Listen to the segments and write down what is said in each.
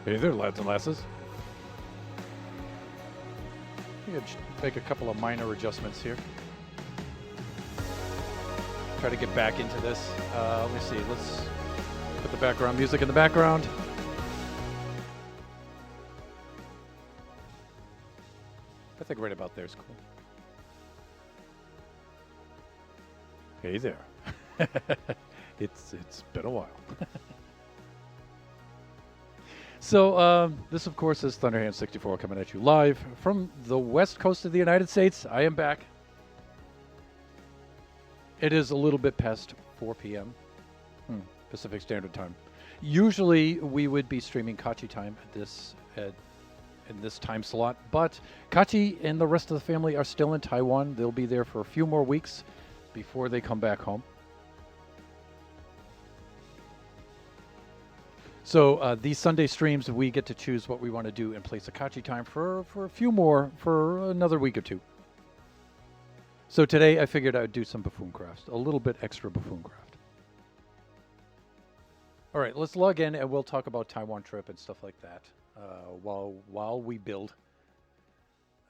Hey there, lads and lasses. I'm going to make a couple of minor adjustments here. Try to get back into this. Let me see. Let's put the background music in the background. I think right about there is cool. Hey there. It's been a while. So this, of course, is Thunderhand64 coming at you live from the west coast of the United States. I am back. It is a little bit past 4 p.m. Pacific Standard Time. Usually we would be streaming Kachi time in this time slot, but Kachi and the rest of the family are still in Taiwan. They'll be there for a few more weeks before they come back home. So these Sunday streams, we get to choose what we want to do in place of Kachi time for a few more, for another week or two. So today I figured I would do some Buffooncraft, a little bit extra Buffooncraft. All right, let's log in and we'll talk about Taiwan trip and stuff like that while we build.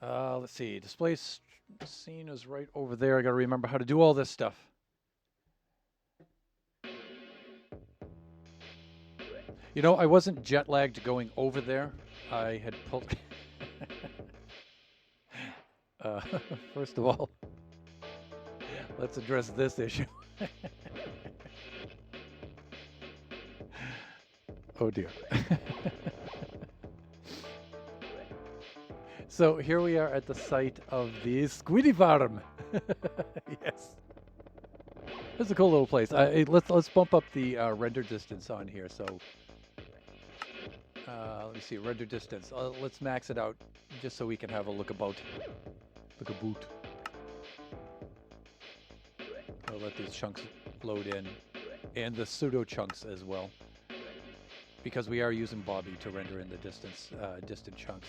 Let's see, display scene is right over there. I got to remember how to do all this stuff. You know, I wasn't jet lagged going over there. I had pulled... First of all, let's address this issue. Oh dear. So here we are at the site of the Squiddy Farm. Yes. It's a cool little place. Let's bump up the render distance on here. So let me see, render distance. Let's max it out just so we can have a look about. Look a boot. I'll let these chunks load in, and the pseudo chunks as well, because we are using Bobby to render in the distant chunks.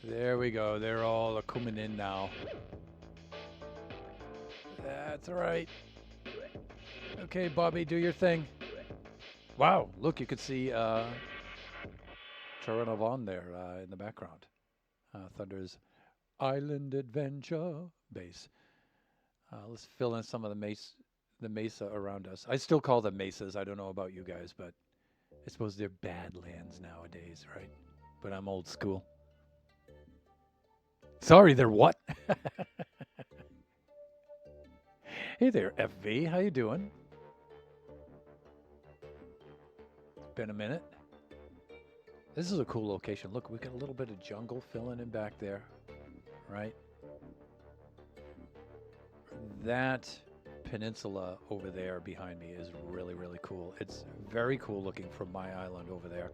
There we go. They're all coming in now. That's all right. Okay, Bobby, do your thing. Wow, look, you could see Charanavon there in the background. Thunder's Island Adventure base. Let's fill in some of the mesa around us. I still call them mesas. I don't know about you guys, but I suppose they're badlands nowadays, right? But I'm old school. Sorry, they're what? Hey there, FV. How you doing? Been a minute. This is a cool location. Look, we got a little bit of jungle filling in back there, right? That peninsula over there behind me is really, really cool. It's very cool looking from my island over there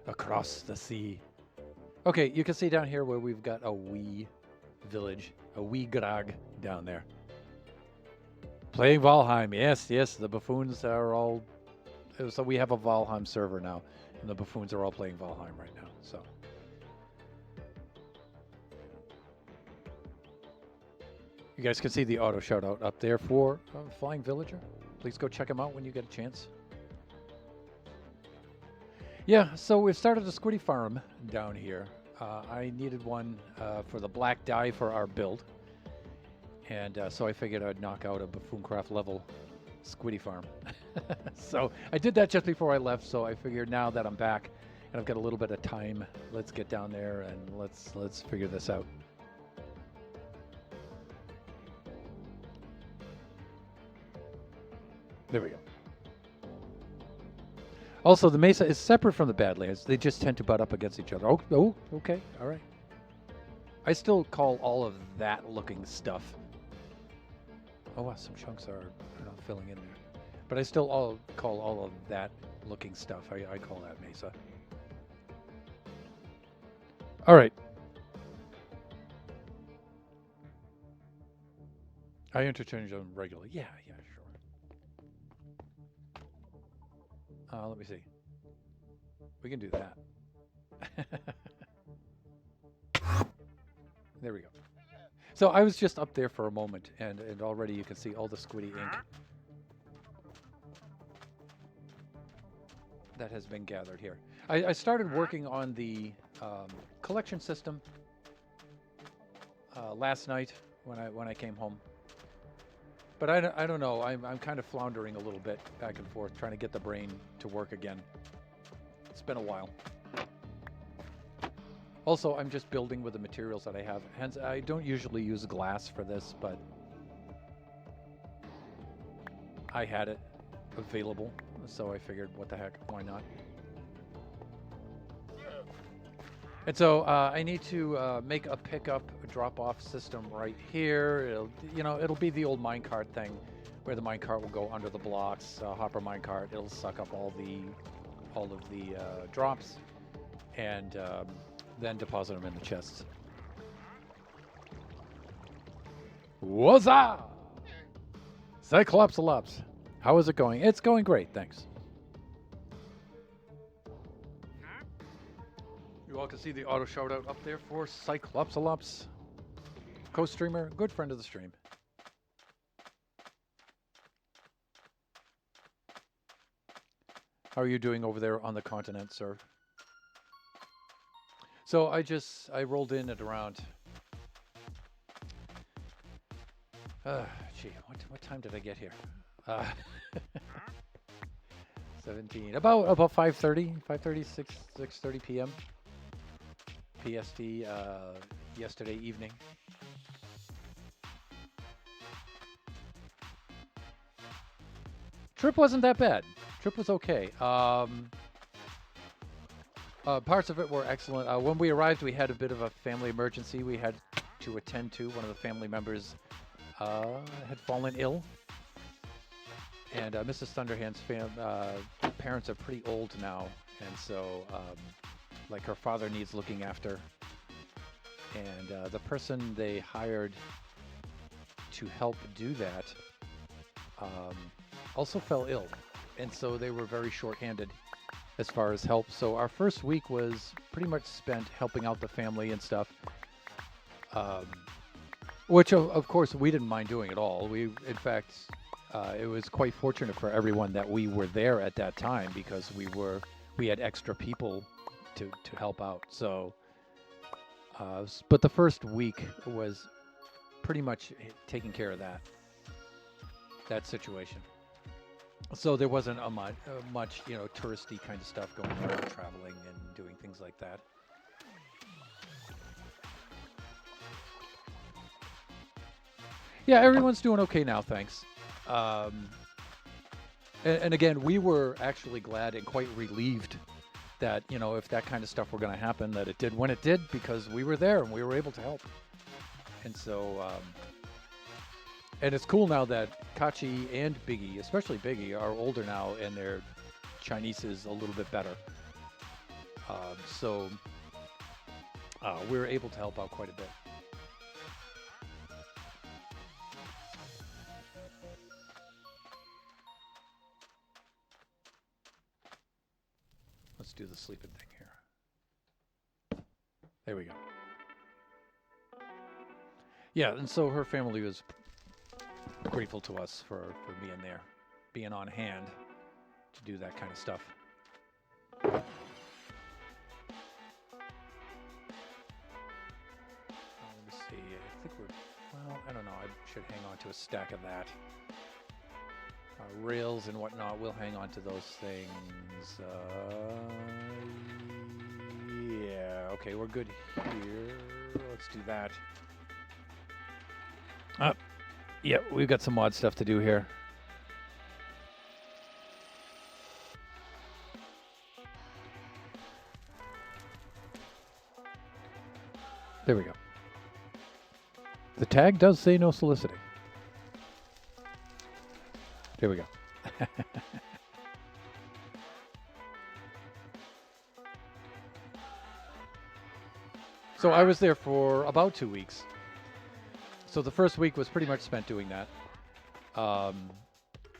across the sea. Okay, you can see down here where we've got a wee village, a wee grog down there. Playing Valheim, yes, the buffoons are all... So we have a Valheim server now, and the buffoons are all playing Valheim right now, so... You guys can see the auto shout-out up there for Flying Villager. Please go check him out when you get a chance. Yeah, so we've started a Squiddy farm down here. I needed one for the black dye for our build. And so I figured I'd knock out a Buffooncraft level Squiddy farm. So I did that just before I left, so I figured now that I'm back and I've got a little bit of time, let's get down there and let's figure this out. There we go. Also, the mesa is separate from the Badlands. They just tend to butt up against each other. Oh, okay, all right. I still call all of that looking stuff. Oh, wow, some chunks are not filling in there. But I still call all of that looking stuff. I call that mesa. All right. I interchange them regularly. Yeah, sure. Let me see. We can do that. There we go. So I was just up there for a moment, and already you can see all the Squiddy ink that has been gathered here. I started working on the collection system last night when I came home. But I don't know. I'm kind of floundering a little bit back and forth, trying to get the brain to work again. It's been a while. Also, I'm just building with the materials that I have. Hence, I don't usually use glass for this, but I had it available so I figured, what the heck, why not? And so I need to make a pickup, drop-off system right here. It'll be the old minecart thing, where the minecart will go under the blocks, hopper minecart. It'll suck up all of the drops, and then deposit them in the chests. What's up? Cyclopsalops. How is it going? It's going great, thanks. You all can see the auto shout out up there for Cyclopsalops, co-streamer, good friend of the stream. How are you doing over there on the continent, sir? So I rolled in at around, what time did I get here? 17, about 5:30, 6:30 p.m. PST yesterday evening. Trip wasn't that bad. Trip was okay. Parts of it were excellent. When we arrived, we had a bit of a family emergency we had to attend to. One of the family members had fallen ill. And Mrs. Thunderhand's parents are pretty old now. And so, like, her father needs looking after. And the person they hired to help do that also fell ill. And so they were very short-handed as far as help. So our first week was pretty much spent helping out the family and stuff, which of course we didn't mind doing at all. In fact, it was quite fortunate for everyone that we were there at that time, because we had extra people to help out. So, but the first week was pretty much taking care of that situation. So there wasn't much, touristy kind of stuff going on, traveling and doing things like that. Yeah, everyone's doing okay now, thanks. And again, we were actually glad and quite relieved that, if that kind of stuff were going to happen, that it did when it did, because we were there and we were able to help. And so, and it's cool now that Kachi and Biggie, especially Biggie, are older now and their Chinese is a little bit better. So we're able to help out quite a bit. Let's do the sleeping thing here. There we go. Yeah, and so her family was grateful to us for being there, being on hand to do that kind of stuff. Let me see. I think I don't know. I should hang on to a stack of that. Rails and whatnot, we'll hang on to those things. Yeah, okay, we're good here. Let's do that. Yeah, we've got some mod stuff to do here. There we go. The tag does say no soliciting. There we go. So I was there for about 2 weeks. So the first week was pretty much spent doing that.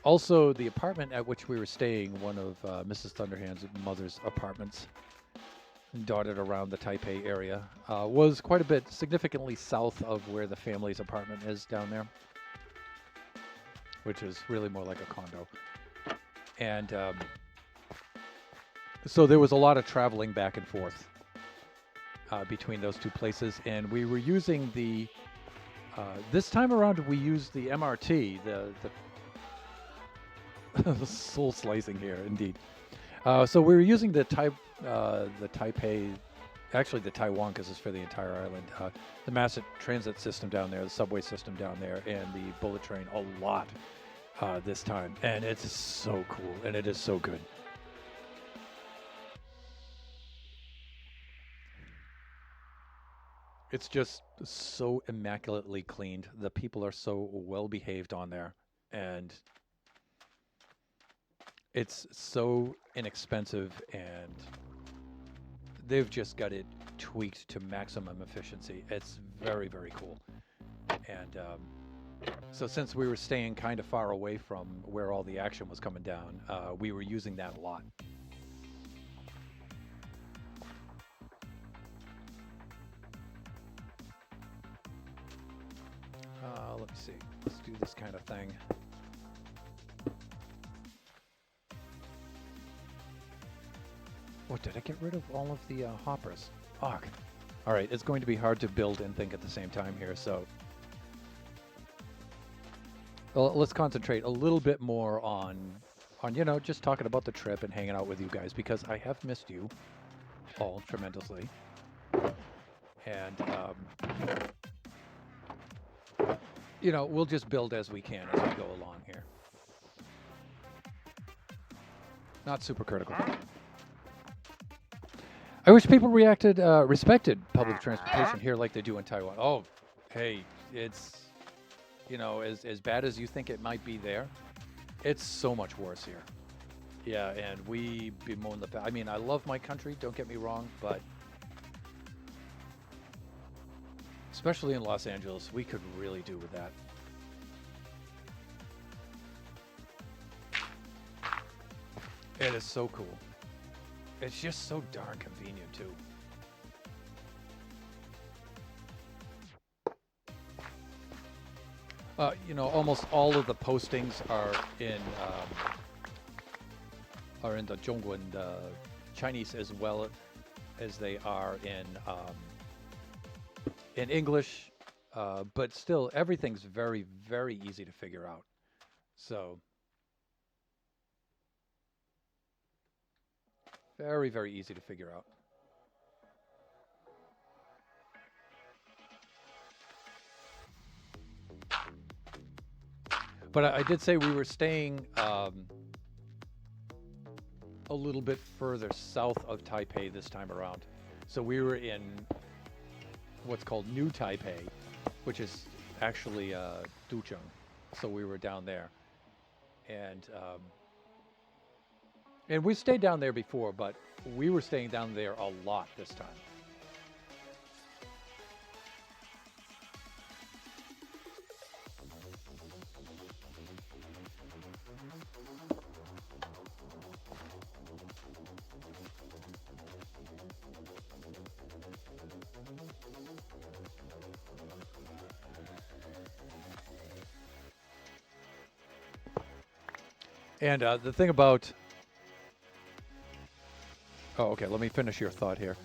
Also, the apartment at which we were staying, one of Mrs. Thunderhand's mother's apartments, dotted around the Taipei area, was quite a bit significantly south of where the family's apartment is down there, which is really more like a condo. And so there was a lot of traveling back and forth between those two places, and we were using the this time around we used the MRT, the soul slicing here indeed. So we were using the Taipei, actually the Taiwan, because it's for the entire island, the mass transit system down there, the subway system down there, and the bullet train a lot. this time, and it's so cool, and it is so good. It's just so immaculately cleaned. The people are so well behaved on there, and it's so inexpensive, and they've just got it tweaked to maximum efficiency. It's very, very cool. And so since we were staying kind of far away from where all the action was coming down, we were using that a lot. Let me see. Let's do this kind of thing. What, did I get rid of all of the hoppers? Ugh. All right, it's going to be hard to build and think at the same time here, so... Well, let's concentrate a little bit more on, you know, just talking about the trip and hanging out with you guys, because I have missed you all tremendously. And, you know, we'll just build as we can as we go along here. Not super critical. I wish people respected public transportation here like they do in Taiwan. Oh, hey, it's, you know, as bad as you think it might be there, it's so much worse here. Yeah, and we bemoan the fact. I mean, I love my country, don't get me wrong, but especially in Los Angeles, we could really do with that. It is so cool. It's just so darn convenient, too. You know, almost all of the postings are in the Zhongguan, Chinese, as well as they are in English. But still, everything's very, very easy to figure out. So, very, very easy to figure out. But I did say we were staying a little bit further south of Taipei this time around. So we were in what's called New Taipei, which is actually Ducheng. So we were down there. And we stayed down there before, but we were staying down there a lot this time. And the thing about... Oh, okay, let me finish your thought here.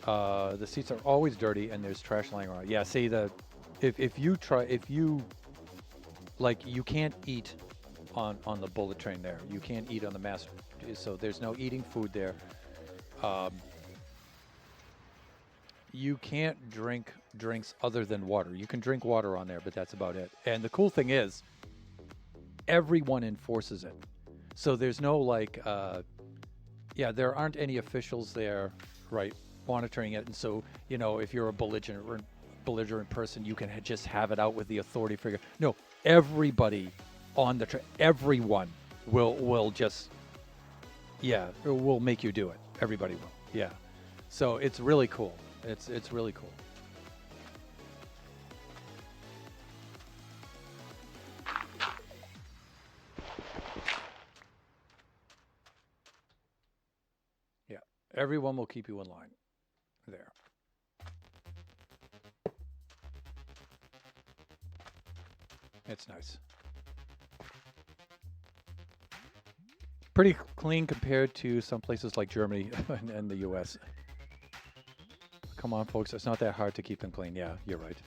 The seats are always dirty and there's trash lying around. Yeah, see, if you like, you can't eat on the bullet train there. You can't eat on the mass, so there's no eating food there. You can't drink drinks other than water. You can drink water on there, but that's about it. And the cool thing is, everyone enforces it. So there's no like, yeah, there aren't any officials there, right, monitoring it. And so, you know, if you're a belligerent person, you can just have it out with the authority figure. No, everybody on the train, everyone will just, yeah, will make you do it. Everybody will, yeah. So it's really cool. It's really cool. Yeah, everyone will keep you in line there. It's nice. Pretty clean compared to some places like Germany and the US. Come on, folks, it's not that hard to keep them clean. Yeah, you're right.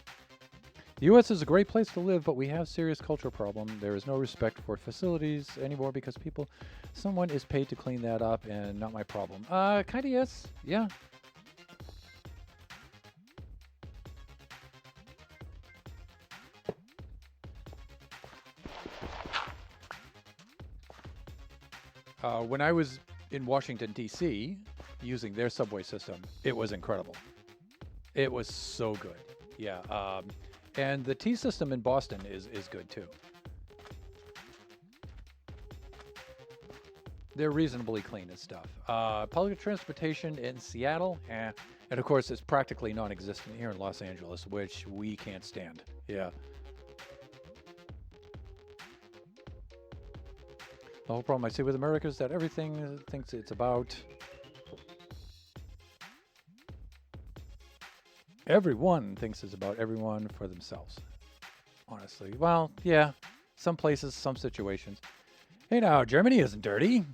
The U.S. is a great place to live, but we have serious cultural problem. There is no respect for facilities anymore because someone is paid to clean that up, and not my problem. Kind of yes. Yeah. When I was in Washington, D.C., using their subway system, it was incredible. It was so good. Yeah. And the T system in Boston is good too. They're reasonably clean and stuff. Public transportation in Seattle, and of course, it's practically non-existent here in Los Angeles, which we can't stand. Yeah. The whole problem I see with America is that everything thinks it's about everyone thinks it's about everyone for themselves. Honestly, well, yeah, some places, some situations. Hey, now Germany isn't dirty.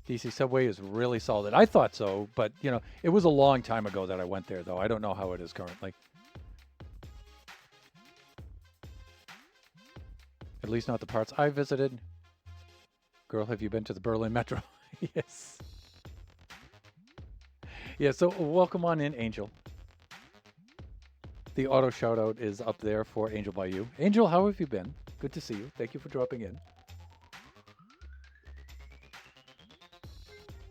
DC subway is really solid. I thought so, but you know, it was a long time ago that I went there, though. I don't know how it is currently. At least not the parts I visited. Girl, have you been to the Berlin Metro? Yes. Yeah, so welcome on in, Angel. The auto shout out is up there for Angel by You. Angel, how have you been? Good to see you. Thank you for dropping in.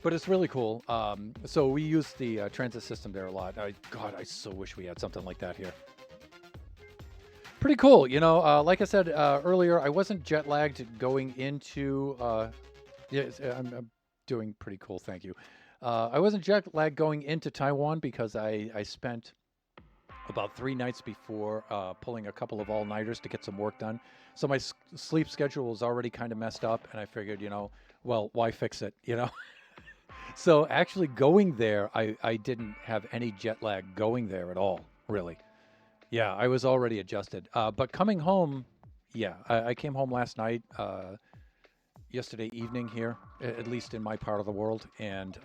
But it's really cool. So we use the transit system there a lot. God, I so wish we had something like that here. Pretty cool. You know, like I said earlier, I wasn't jet lagged going into... yes, I'm doing pretty cool, thank you. I wasn't jet lagged going into Taiwan because I spent about 3 nights before pulling a couple of all-nighters to get some work done. So my sleep schedule was already kind of messed up, and I figured, you know, well, why fix it, you know? So actually going there, I didn't have any jet lag going there at all, really. Yeah, I was already adjusted. But coming home, yeah, I came home last night, yesterday evening here, at least in my part of the world, and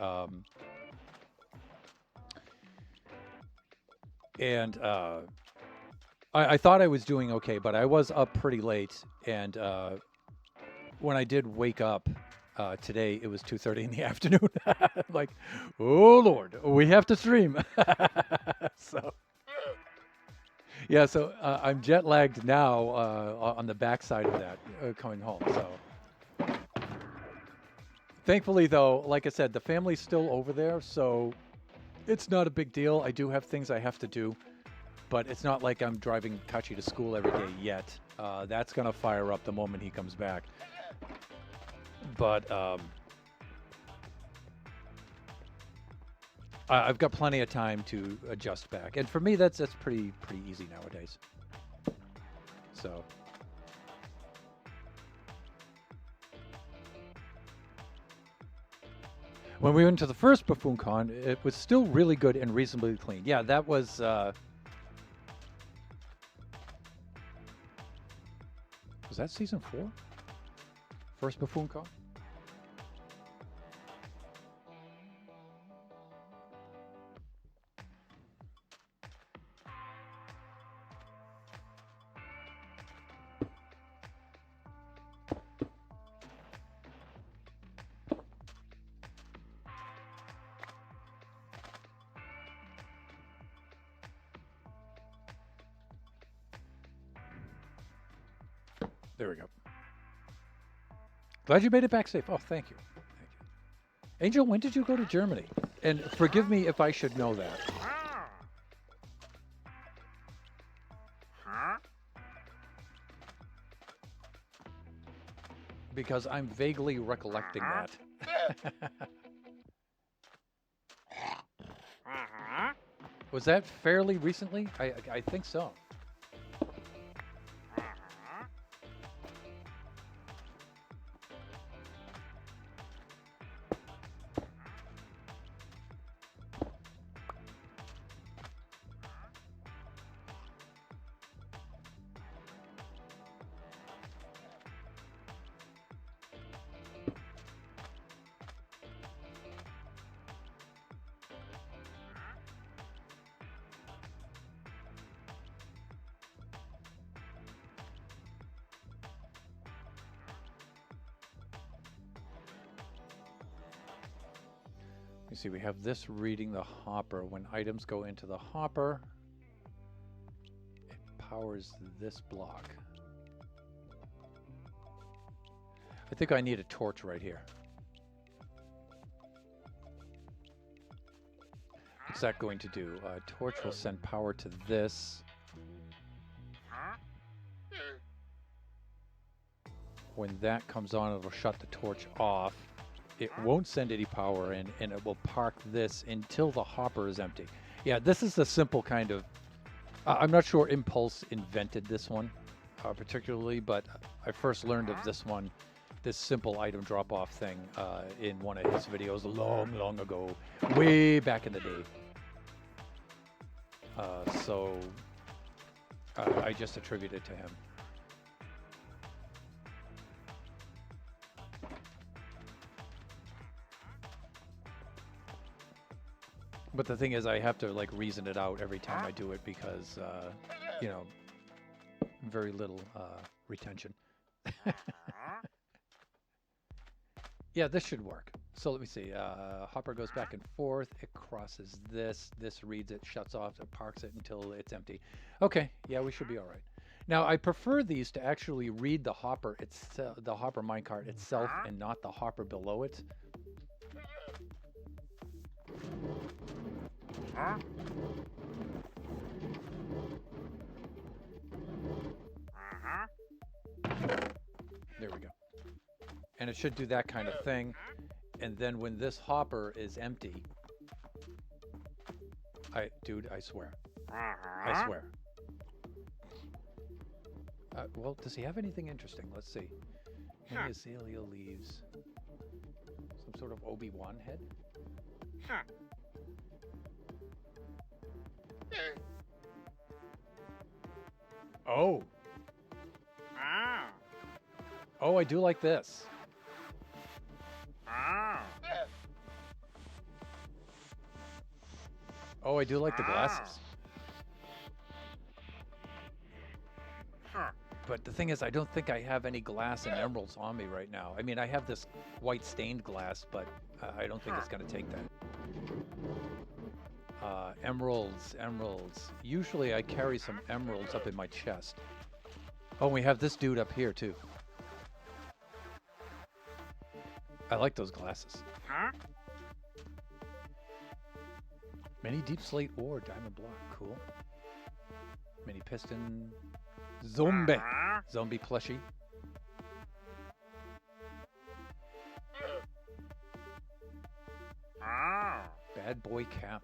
I thought I was doing okay, but I was up pretty late, and when I did wake up today, it was 2:30 in the afternoon. Like, oh Lord, we have to stream. So yeah, so I'm jet lagged now on the backside of that coming home. So thankfully, though, like I said, the family's still over there, so it's not a big deal. I do have things I have to do, but it's not like I'm driving Kachi to school every day yet. That's gonna fire up the moment he comes back. But I've got plenty of time to adjust back, and for me, that's pretty easy nowadays. So when we went to the first Buffooncon, it was still really good and reasonably clean. Yeah, that was that season 4? First Buffooncon? There we go. Glad you made it back safe. Oh, thank you. Thank you. Angel, when did you go to Germany? And forgive me if I should know that. Because I'm vaguely recollecting that. Was that fairly recently? I think so. You see, we have this reading the hopper. When items go into the hopper, it powers this block. I think I need a torch right here. What's that going to do? Torch will send power to this. When that comes on, it'll shut the torch off. It won't send any power in, and it will park this until the hopper is empty. Yeah, this is the simple kind of... I'm not sure Impulse invented this one particularly, but I first learned of this one, this simple item drop-off thing, in one of his videos long ago, way back in the day. So I just attribute it to him. But the thing is, I have to like reason it out every time I do it because, you know, very little retention. Yeah, this should work. So let me see. Hopper goes back and forth. It crosses this. This reads it, shuts off, it parks it until it's empty. Okay, yeah, we should be all right. Now, I prefer these to actually read the hopper itself, the hopper minecart itself, and not the hopper below it. There we go. And it should do that kind of thing. And then when this hopper is empty, dude, I swear. I swear. Well, does he have anything interesting? Let's see. Any azalea leaves. Some sort of Obi-Wan head? Oh. Oh, I do like this. Oh, I do like the glasses. But the thing is, I don't think I have any glass and emeralds on me right now. I mean, I have this white stained glass, but I don't think it's going to take that. Emeralds. Usually I carry some emeralds up in my chest. Oh, we have this dude up here, too. I like those glasses. Mini deep slate ore, diamond block, cool. Mini piston, zombie plushie. Bad boy cap.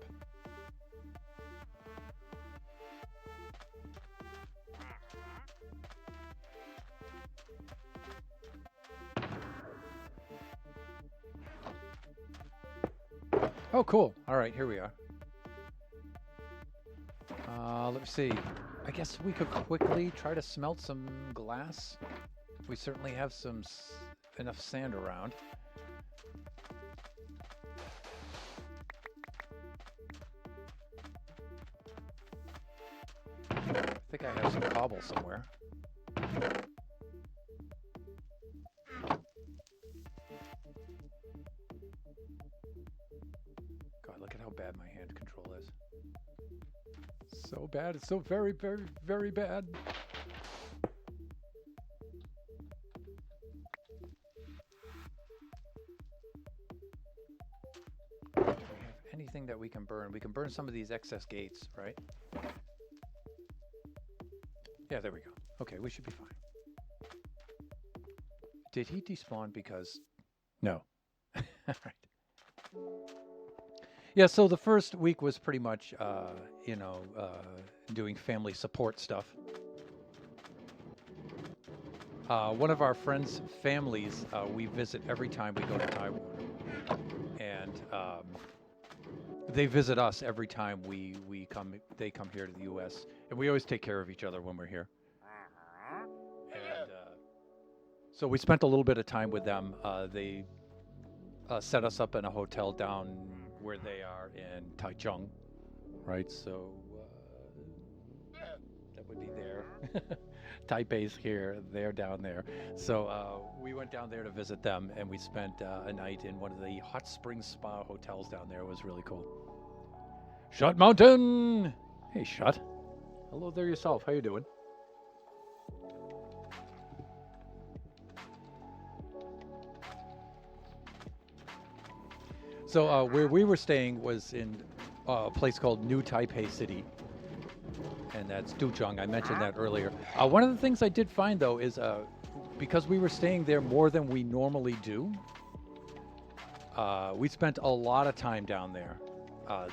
Oh, cool. All right, here we are. Let's see. I guess we could quickly try to smelt some glass. We certainly have some enough sand around. I think I have some cobble somewhere. God, look at how bad my hand control is. So bad. It's so very, very, very bad. Do we have anything that we can burn? We can burn some of these excess gates, right? Yeah, there we go. Okay, we should be fine. Did he despawn because... No. Right. Yeah, so the first week was pretty much, you know, doing family support stuff. One of our friends' families we visit every time we go to Taiwan. And they visit us every time they come here to the U.S. And we always take care of each other when we're here. And so we spent a little bit of time with them. They set us up in a hotel down where they are in Taichung, right? So that would be there. Taipei's here, they're down there. So we went down there to visit them, and we spent a night in one of the hot spring spa hotels down there. It was really cool. Shut Mountain! Hey, Shut. Hello there yourself. How you doing? So where we were staying was in a place called New Taipei City, and that's Ducheng. I mentioned that earlier. One of the things I did find though is because we were staying there more than we normally do, we spent a lot of time down there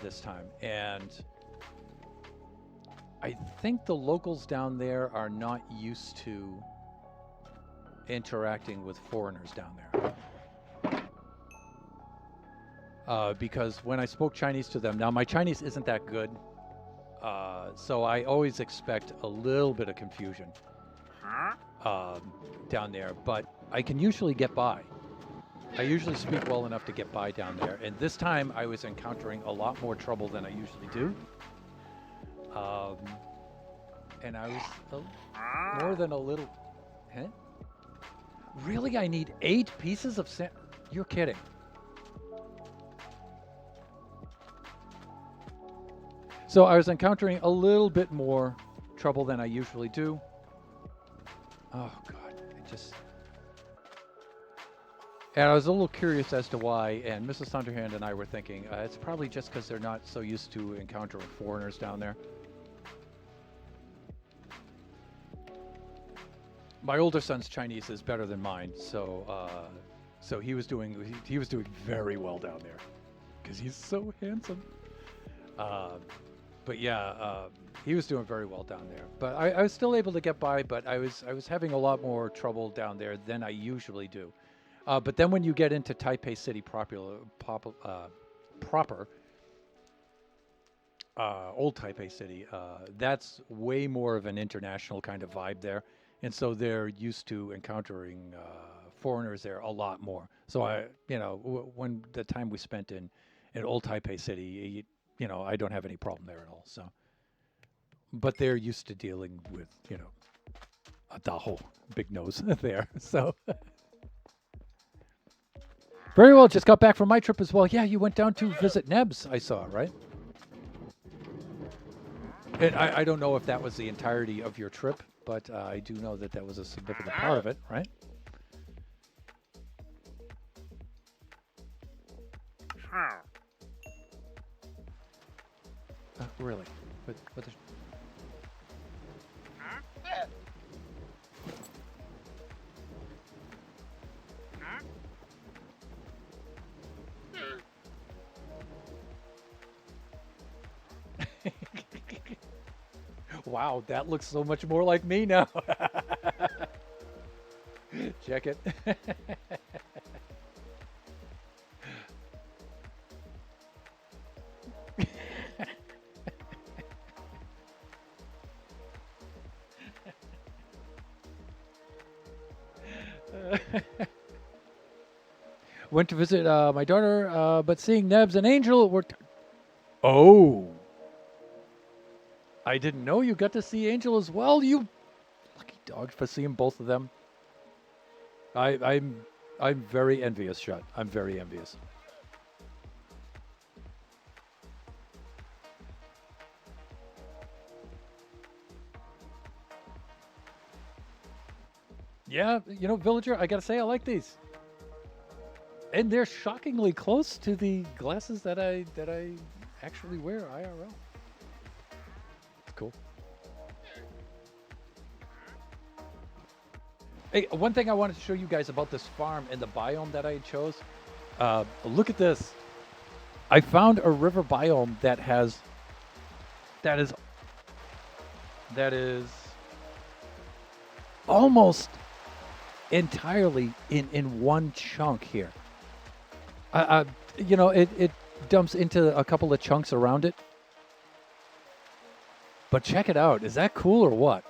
this time, and I think the locals down there are not used to interacting with foreigners down there. Because when I spoke Chinese to them, now my Chinese isn't that good, so I always expect a little bit of confusion down there, but I can usually get by. I usually speak well enough to get by down there, and this time I was encountering a lot more trouble than I usually do. And I was more than a little... Huh? Really? I need 8 pieces of sand? You're kidding. So I was encountering a little bit more trouble than I usually do. Oh, God. It just... And I was a little curious as to why, and Mrs. Thunderhand and I were thinking, it's probably just because they're not so used to encountering foreigners down there. My older son's Chinese is better than mine, so so he was doing very well down there because he's so handsome. But yeah, he was doing very well down there. But I was still able to get by, but I was having a lot more trouble down there than I usually do. But then when you get into Taipei City proper, old Taipei City, that's way more of an international kind of vibe there. And so they're used to encountering foreigners there a lot more. So when the time we spent in old Taipei City, I don't have any problem there at all. So, but they're used to dealing with, the whole big nose there. So, very well. Just got back from my trip as well. Yeah, you went down to visit Nebs, I saw, right? And I don't know if that was the entirety of your trip, but I do know that was a significant part of it, right? Really? What the... Wow, that looks so much more like me now. Check it. Went to visit my daughter, but seeing Nebs and Angel were... Oh. I didn't know you got to see Angel as well. You lucky dog for seeing both of them. I'm very envious, Shut. I'm very envious. Yeah, Villager, I gotta say I like these. And they're shockingly close to the glasses that I actually wear IRL. Cool. Hey, one thing I wanted to show you guys about this farm and the biome that I chose. Look at this. I found a river biome that is almost entirely in one chunk here. It dumps into a couple of chunks around it. But check it out. Is that cool or what?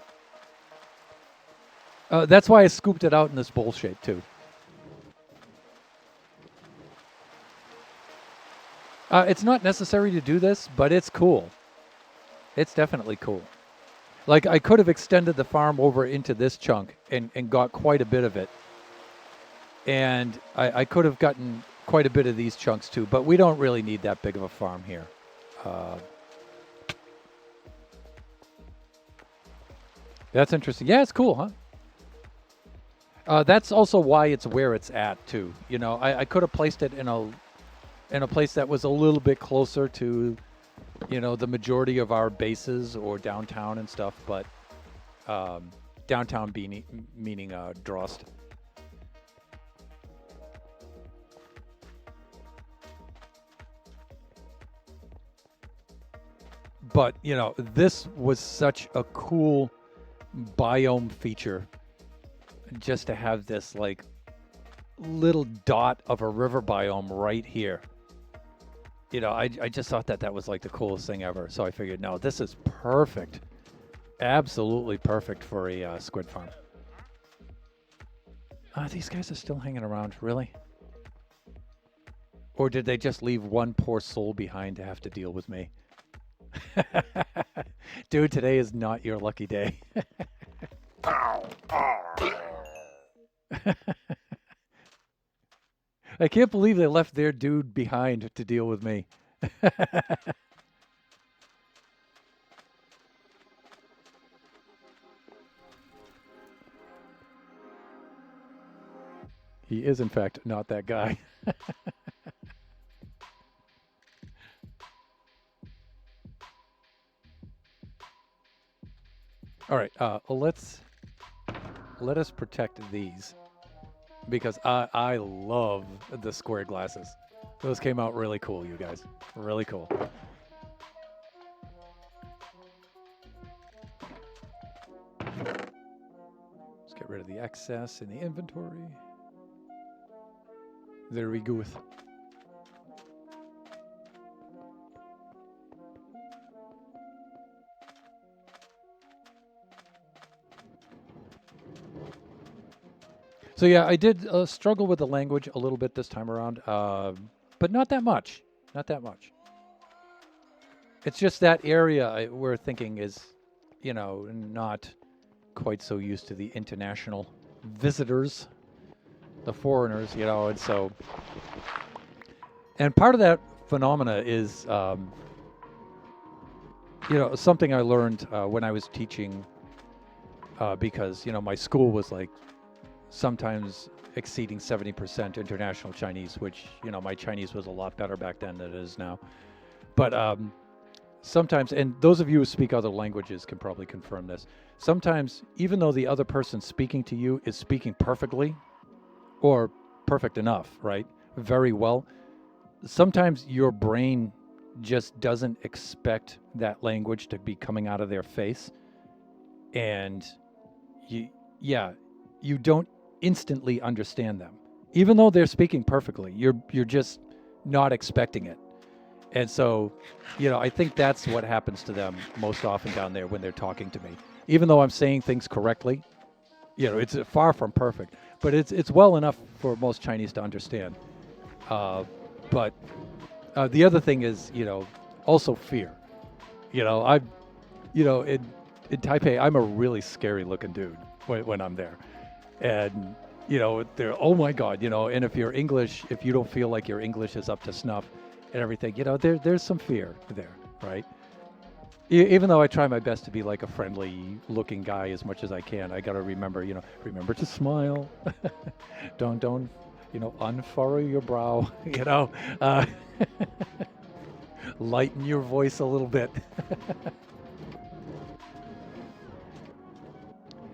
That's why I scooped it out in this bowl shape, too. It's not necessary to do this, but it's cool. It's definitely cool. Like, I could have extended the farm over into this chunk and got quite a bit of it. And I could have gotten quite a bit of these chunks, too. But we don't really need that big of a farm here. That's interesting. Yeah, it's cool, huh? That's also why it's where it's at, too. I could have placed it in a and a place that was a little bit closer to, the majority of our bases or downtown and stuff, but downtown meaning Drost. But, this was such a cool biome feature just to have this like little dot of a river biome right here. I just thought that was like the coolest thing ever. So I figured, no, this is perfect. Absolutely perfect for a squid farm. These guys are still hanging around, really? Or did they just leave one poor soul behind to have to deal with me? Dude, today is not your lucky day. I can't believe they left their dude behind to deal with me. He is, in fact, not that guy. All right, let us protect these because I love the square glasses. Those came out really cool, you guys. Really cool. Let's get rid of the excess in the inventory. There we go. So yeah, I did struggle with the language a little bit this time around, but not that much. Not that much. It's just that area we're thinking is, not quite so used to the international visitors, the foreigners, and so. And part of that phenomena is, something I learned when I was teaching, because, my school was like sometimes exceeding 70% international Chinese, which, my Chinese was a lot better back then than it is now. But sometimes, and those of you who speak other languages can probably confirm this, sometimes even though the other person speaking to you is speaking perfectly or perfect enough, right? Very well, sometimes your brain just doesn't expect that language to be coming out of their face. And you don't instantly understand them. Even though they're speaking perfectly, you're just not expecting it. And so, I think that's what happens to them most often down there when they're talking to me. Even though I'm saying things correctly, it's far from perfect, but it's well enough for most Chinese to understand. But the other thing is, also fear. In Taipei, I'm a really scary looking dude when I'm there. And, they're, oh my God, and if you're English, if you don't feel like your English is up to snuff and everything, there's some fear there, right? Even though I try my best to be like a friendly looking guy as much as I can, I got to remember to smile. don't, unfurrow your brow, lighten your voice a little bit.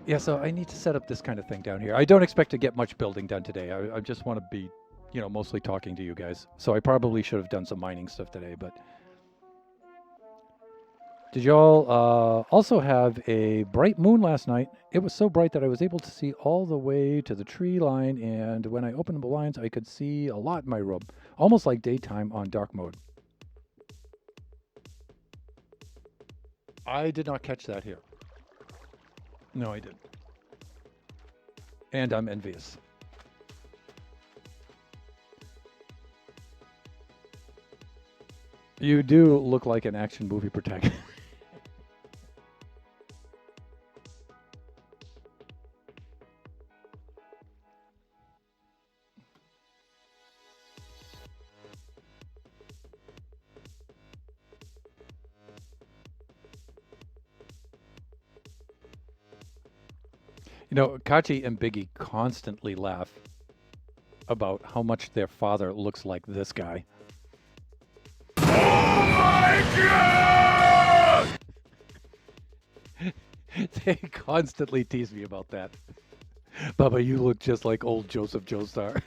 Yeah, so I need to set up this kind of thing down here. I don't expect to get much building done today. I just want to be, mostly talking to you guys. So I probably should have done some mining stuff today, but... Did y'all also have a bright moon last night? It was so bright that I was able to see all the way to the tree line, and when I opened the blinds, I could see a lot in my room. Almost like daytime on dark mode. I did not catch that here. No, I didn't. And I'm envious. You do look like an action movie protagonist. Kachi and Biggie constantly laugh about how much their father looks like this guy. They constantly tease me about that. Bubba, you look just like old Joseph Joestar.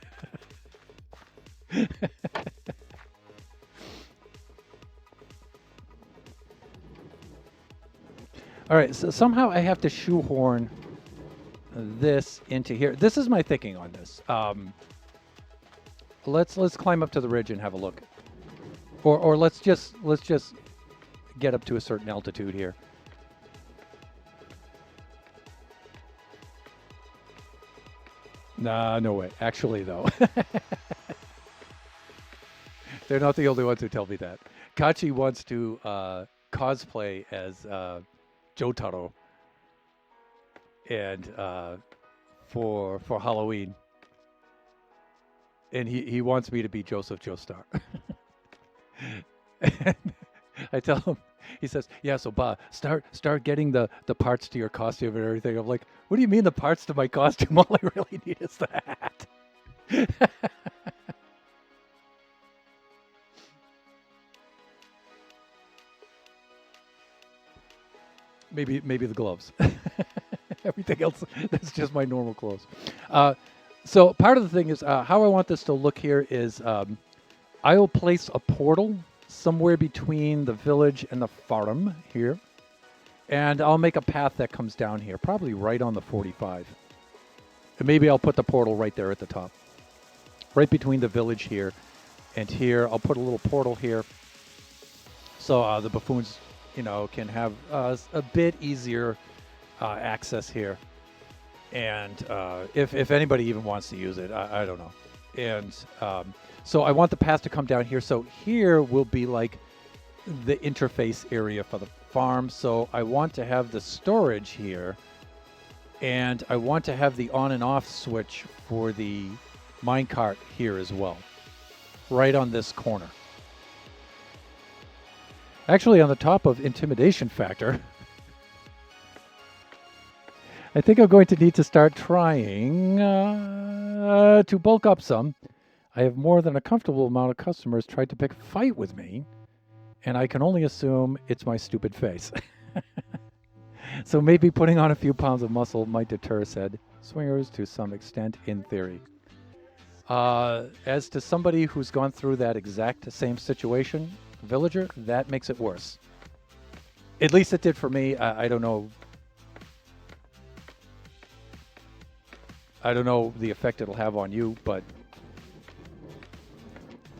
All right, so somehow I have to shoehorn this into here. This is my thinking on this. Let's climb up to the ridge and have a look, or let's just get up to a certain altitude here. Nah, no way. Actually, though, they're not the only ones who tell me that. Kachi wants to cosplay as Jotaro, and for Halloween, and he wants me to be Joseph Joestar. And I tell him, he says, "Yeah, so start getting the parts to your costume and everything." I'm like, "What do you mean the parts to my costume? All I really need is the hat." Maybe the gloves. Everything else, that's just my normal clothes. So part of the thing is how I want this to look here is I will place a portal somewhere between the village and the farm here. And I'll make a path that comes down here, probably right on the 45. And maybe I'll put the portal right there at the top. Right between the village here and here. I'll put a little portal here. So the buffoons, can have a bit easier access here. And if anybody even wants to use it, I don't know. And so I want the path to come down here. So here will be like the interface area for the farm. So I want to have the storage here. And I want to have the on and off switch for the minecart here as well. Right on this corner. Actually, on the top of intimidation factor, I think I'm going to need to start trying to bulk up some. I have more than a comfortable amount of customers tried to pick a fight with me, and I can only assume it's my stupid face. So maybe putting on a few pounds of muscle might deter said swingers to some extent in theory. As to somebody who's gone through that exact same situation, villager, that makes it worse. At least it did for me. I don't know. I don't know the effect it'll have on you, but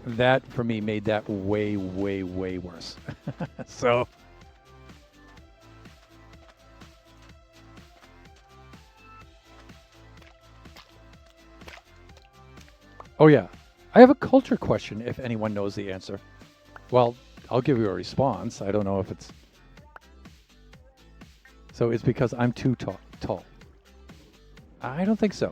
that for me made that way, way, way worse. So. Oh yeah, I have a culture question if anyone knows the answer. Well, I'll give you a response. I don't know if it's... So it's because I'm too tall. I don't think so.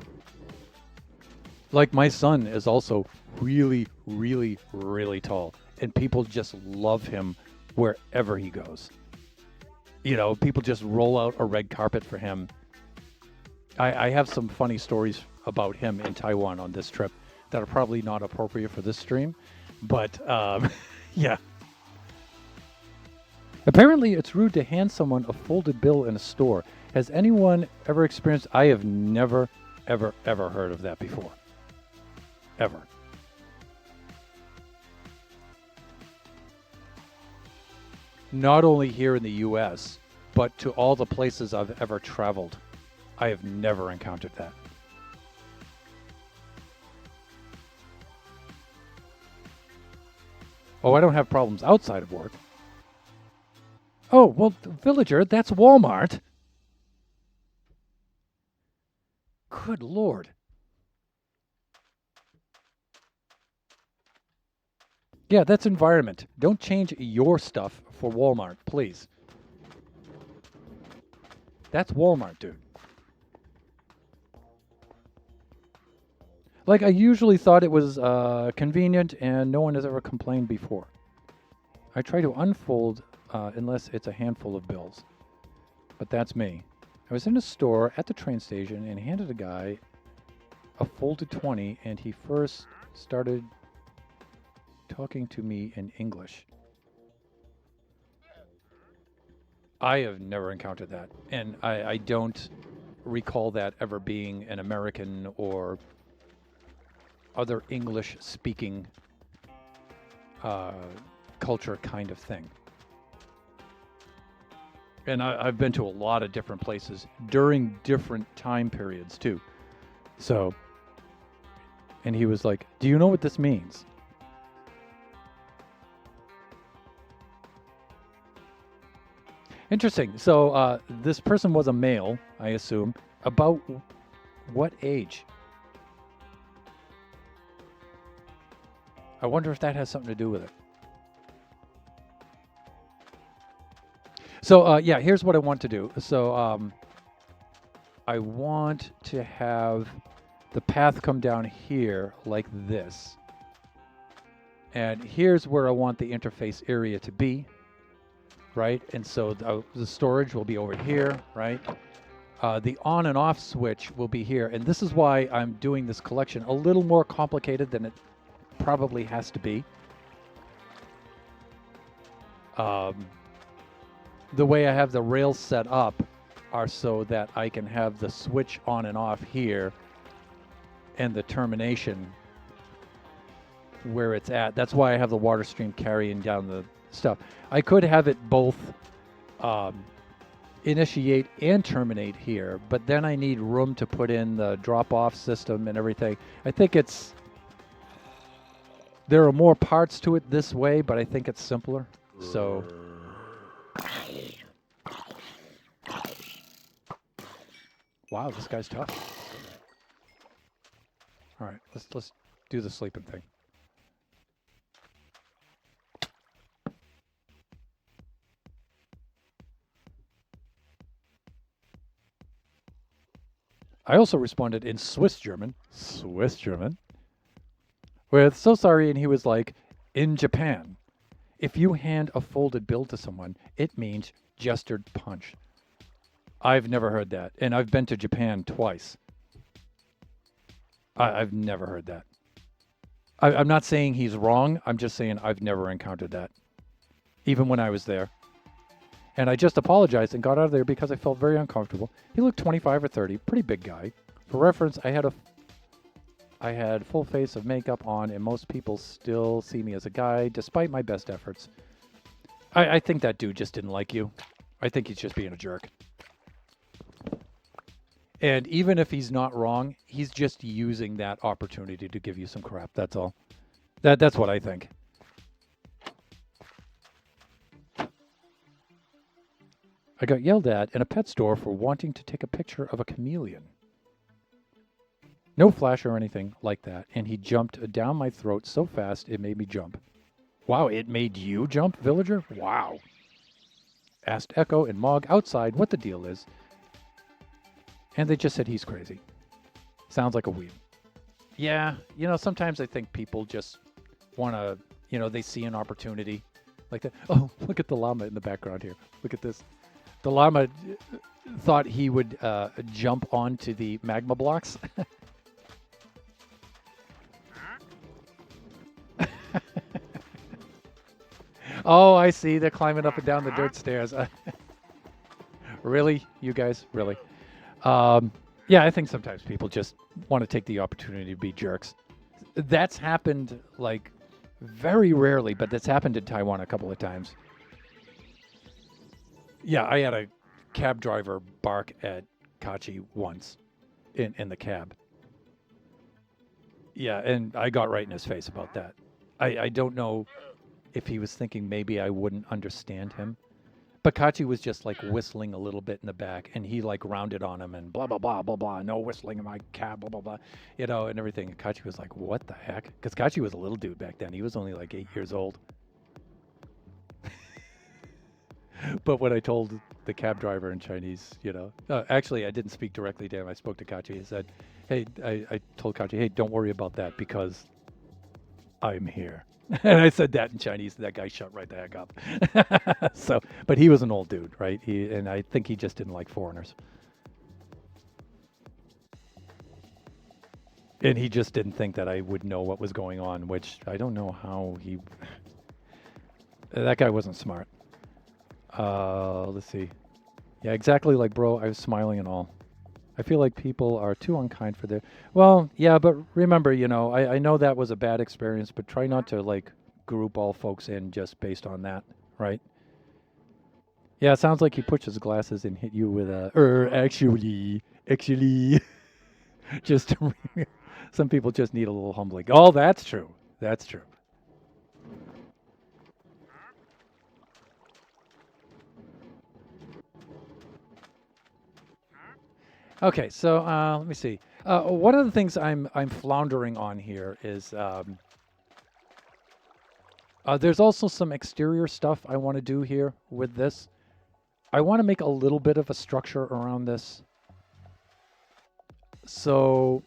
Like my son is also really, really, really tall. And people just love him wherever he goes. People just roll out a red carpet for him. I have some funny stories about him in Taiwan on this trip that are probably not appropriate for this stream. But, yeah. Apparently, it's rude to hand someone a folded bill in a store. Has anyone ever experienced... I have never, ever, ever heard of that before. Ever. Not only here in the U.S., but to all the places I've ever traveled, I have never encountered that. Oh, I don't have problems outside of work. Oh, well, villager, that's Walmart. Good Lord. Yeah, that's environment. Don't change your stuff for Walmart, please. That's Walmart, dude. Like, I usually thought it was convenient and no one has ever complained before. I try to unfold unless it's a handful of bills. But that's me. I was in a store at the train station and handed a guy a folded 20 and he first started talking to me in English. I have never encountered that, and I don't recall that ever being an American or other English-speaking uh, culture kind of thing. And I've been to a lot of different places during different time periods too. So, and he was like, "Do you know what this means?" Interesting. So this person was a male, I assume. About what age? I wonder if that has something to do with it. So yeah, here's what I want to do. So I want to have the path come down here like this. And here's where I want the interface area to be, right? And so the storage will be over here, right? The on and off switch will be here. And this is why I'm doing this collection a little more complicated than it probably has to be. The way I have the rails set up are so that I can have the switch on and off here and the termination where it's at. That's why I have the water stream carrying down the stuff. I could have it both initiate and terminate here, but then I need room to put in the drop-off system and everything. I think there are more parts to it this way, but I think it's simpler. So wow, this guy's tough. All right, let's do the sleeping thing. I also responded in Swiss German, with "so sorry," and he was like, "In Japan, if you hand a folded bill to someone, it means gestured punch." I've never heard that, and I've been to Japan twice. I've never heard that. I'm not saying he's wrong. I'm just saying I've never encountered that, even when I was there. And I just apologized and got out of there because I felt very uncomfortable. He looked 25 or 30, pretty big guy. For reference, I had full face of makeup on, and most people still see me as a guy, despite my best efforts. I think that dude just didn't like you. I think he's just being a jerk. And even if he's not wrong, he's just using that opportunity to give you some crap. That's all. That's what I think. I got yelled at in a pet store for wanting to take a picture of a chameleon. No flash or anything like that, and he jumped down my throat so fast it made me jump. Wow, it made you jump, villager? Wow. Asked Echo and Mog outside what the deal is, and they just said he's crazy. Sounds like a weeb. Yeah, sometimes I think people just want to, they see an opportunity like that. Oh, look at the llama in the background here. Look at this. The llama thought he would jump onto the magma blocks. Oh, I see. They're climbing up and down the dirt stairs. Really? You guys? Really? Yeah, I think sometimes people just want to take the opportunity to be jerks. That's happened, like, very rarely, but that's happened in Taiwan a couple of times. Yeah, I had a cab driver bark at Kachi once in the cab. Yeah, and I got right in his face about that. I don't know if he was thinking maybe I wouldn't understand him. But Kachi was just like whistling a little bit in the back, and he like rounded on him and blah, blah, blah, blah, blah. No whistling in my cab, blah, blah, blah, and everything. And Kachi was like, what the heck? Because Kachi was a little dude back then. He was only like 8 years old. But when I told the cab driver in Chinese, actually, I didn't speak directly to him. I spoke to Kachi. He said, hey, I told Kachi, hey, don't worry about that because I'm here. And I said that in Chinese, and that guy shut right the heck up. But he was an old dude, right? And I think he just didn't like foreigners. And he just didn't think that I would know what was going on, which I don't know how he... That guy wasn't smart. Let's see. Yeah, exactly like bro, I was smiling and all. I feel like people are too unkind for their. Well, yeah, but remember, I know that was a bad experience, but try not to like group all folks in just based on that, right? Yeah, it sounds like he pushed his glasses and hit you with a. Actually, just some people just need a little humbling. Oh, that's true. That's true. Okay, so let me see. One of the things I'm floundering on here is there's also some exterior stuff I want to do here with this. I want to make a little bit of a structure around this. So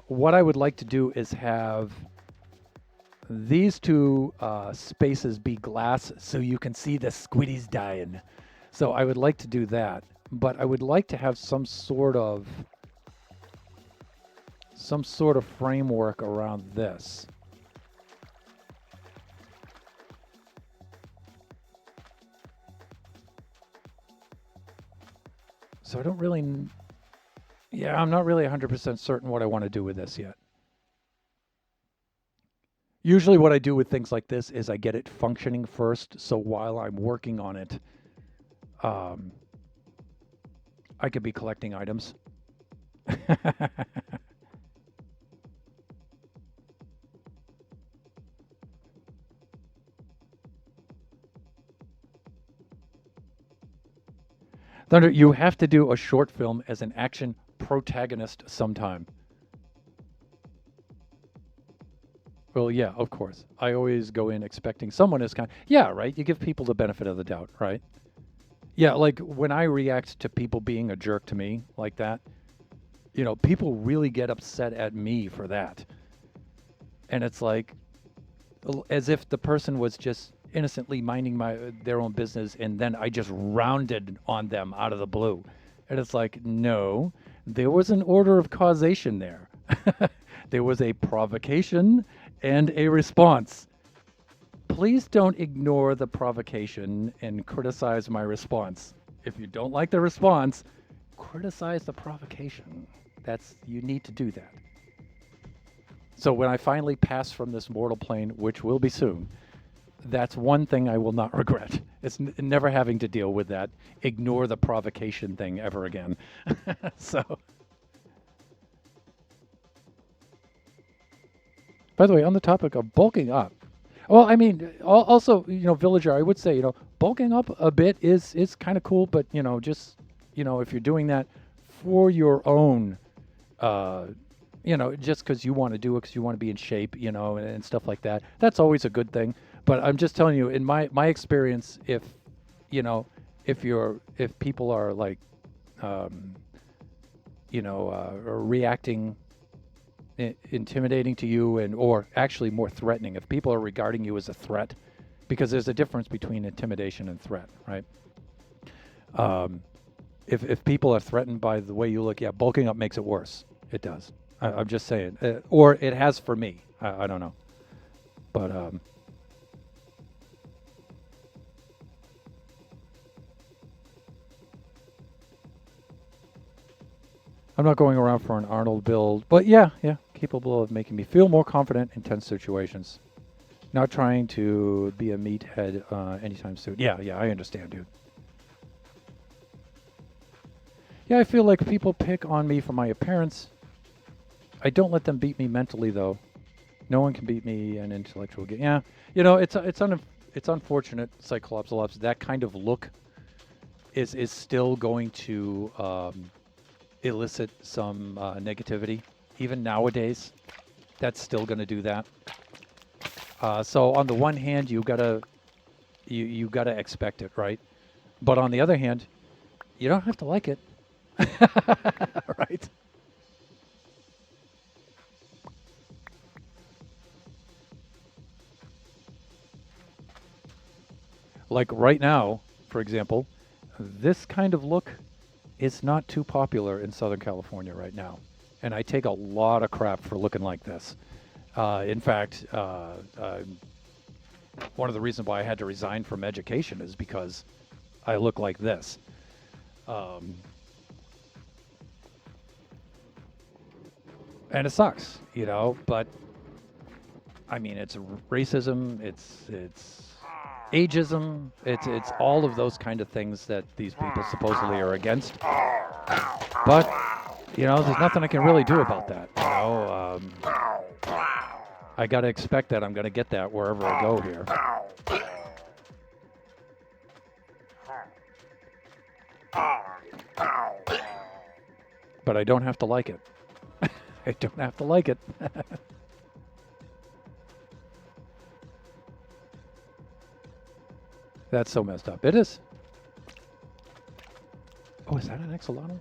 what I would like to do is have these two spaces be glass so you can see the squiddies dying. So I would like to do that, but I would like to have some sort of framework around this. So I don't really, yeah, I'm not really 100% certain what I want to do with this yet. Usually what I do with things like this is I get it functioning first, so while I'm working on it, I could be collecting items. Thunder, you have to do a short film as an action protagonist sometime. Well, yeah, of course. I always go in expecting someone is kind. Yeah, right. You give people the benefit of the doubt, right? Yeah, like when I react to people being a jerk to me like that, people really get upset at me for that. And it's like as if the person was just innocently minding their own business and then I just rounded on them out of the blue. And it's like, no, there was an order of causation there. There was a provocation and a response. Please don't ignore the provocation and criticize my response. If you don't like the response, criticize the provocation. You need to do that. So when I finally pass from this mortal plane, which will be soon, that's one thing I will not regret. It's never having to deal with that ignore the provocation thing ever again. So, by the way, on the topic of bulking up, well, I mean, also, Villager, I would say, bulking up a bit is kind of cool, but just if you're doing that for your own, just because you want to do it, because you want to be in shape, and stuff like that, that's always a good thing. But I'm just telling you, in my experience, if people are like, reacting intimidating to you or actually more threatening, if people are regarding you as a threat, because there's a difference between intimidation and threat, right? If people are threatened by the way you look, yeah, bulking up makes it worse. It does. I'm just saying, or it has for me. I don't know, but I'm not going around for an Arnold build, but yeah, capable of making me feel more confident in tense situations. Not trying to be a meathead anytime soon. Yeah, I understand, dude. Yeah, I feel like people pick on me for my appearance. I don't let them beat me mentally, though. No one can beat me in intellectual game. Yeah, it's unfortunate, Cyclops. That kind of look is still going to elicit some negativity. Even nowadays, that's still going to do that. So on the one hand, you gotta expect it, right? But on the other hand, you don't have to like it, right? Like right now, for example, this kind of look is not too popular in Southern California right now. And I take a lot of crap for looking like this. In fact, one of the reasons why I had to resign from education is because I look like this. Um, and it sucks, you know, but I mean, it's racism, it's ageism, it's all of those kind of things that these people supposedly are against. But you know, there's nothing I can really do about that. You know, I got to expect that I'm going to get that wherever I go here. But I don't have to like it. I don't have to like it. That's so messed up. It is. Oh, is that an axolotl?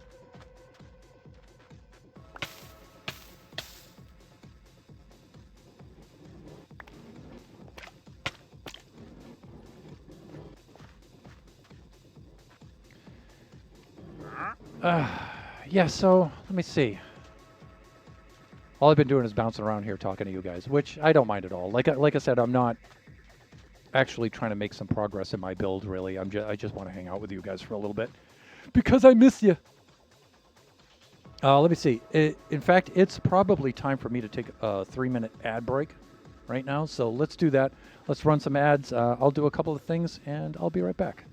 Yeah, so let me see. All I've been doing is bouncing around here talking to you guys, which I don't mind at all. Like I said, I'm not actually trying to make some progress in my build, really. I just want to hang out with you guys for a little bit because I miss you. Let me see. In fact, it's probably time for me to take a 3-minute ad break right now. So let's do that. Let's run some ads. I'll do a couple of things, and I'll be right back.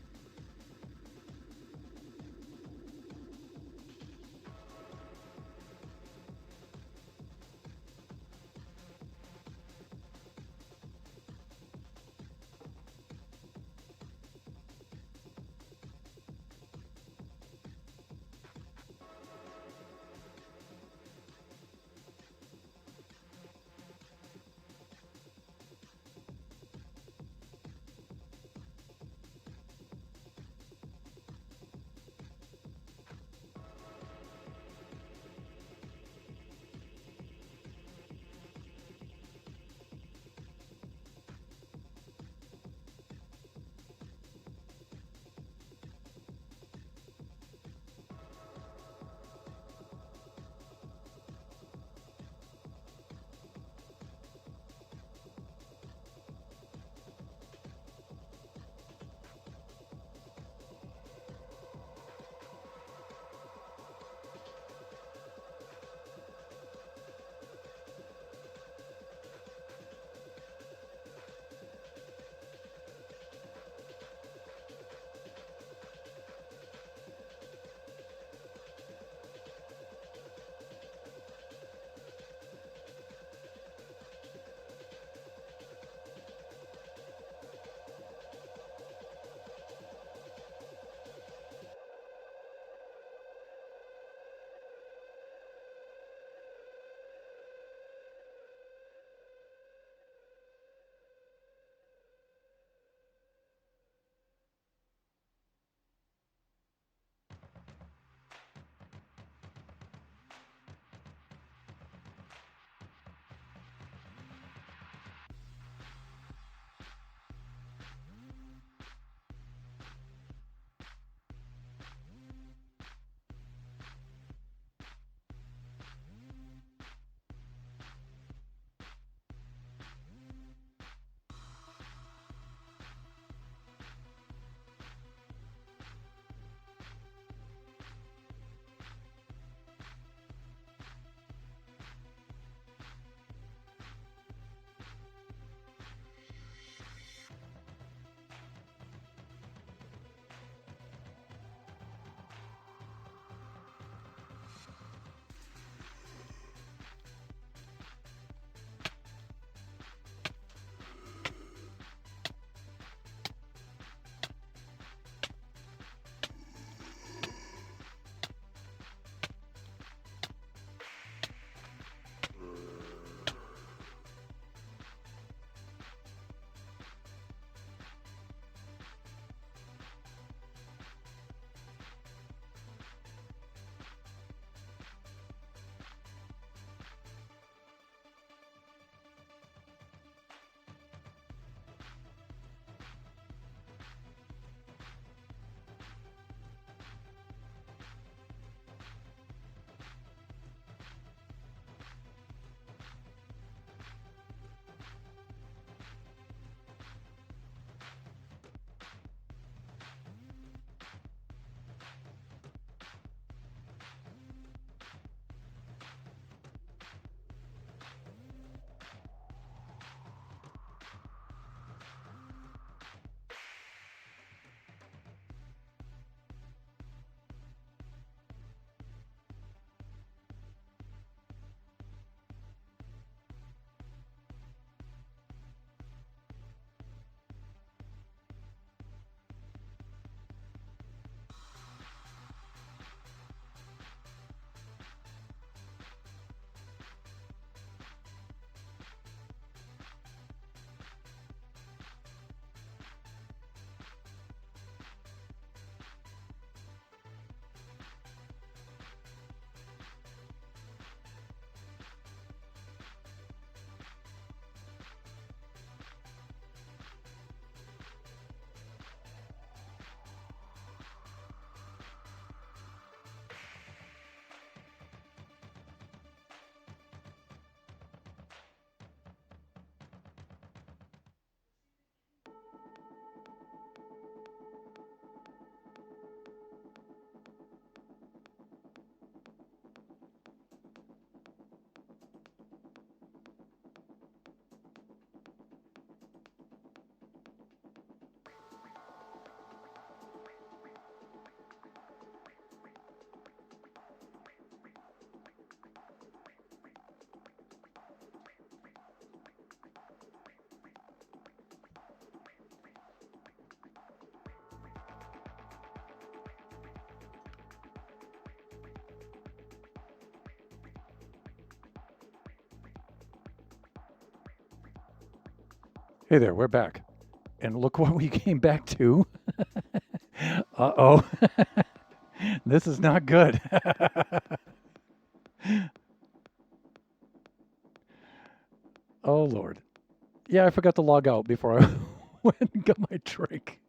Hey there, we're back. And look what we came back to. Uh-oh. This is not good. Oh, Lord. Yeah, I forgot to log out before I went and got my drink.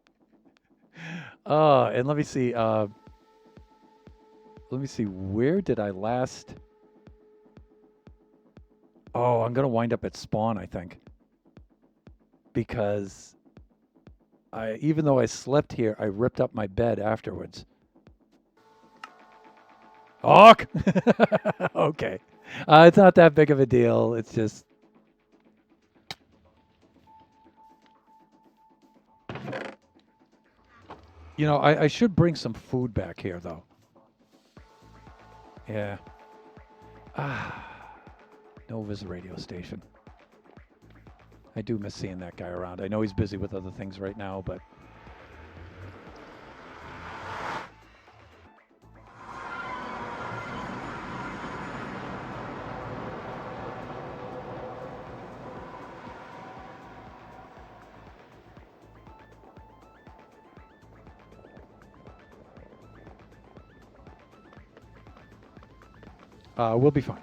And let me see. Where did I last? Oh, I'm gonna wind up at spawn, I think, because even though I slept here, I ripped up my bed afterwards. Oh, okay. It's not that big of a deal. It's just. You know, I should bring some food back here, though. Yeah. Nova's radio station. I do miss seeing that guy around. I know he's busy with other things right now, but... we'll be fine.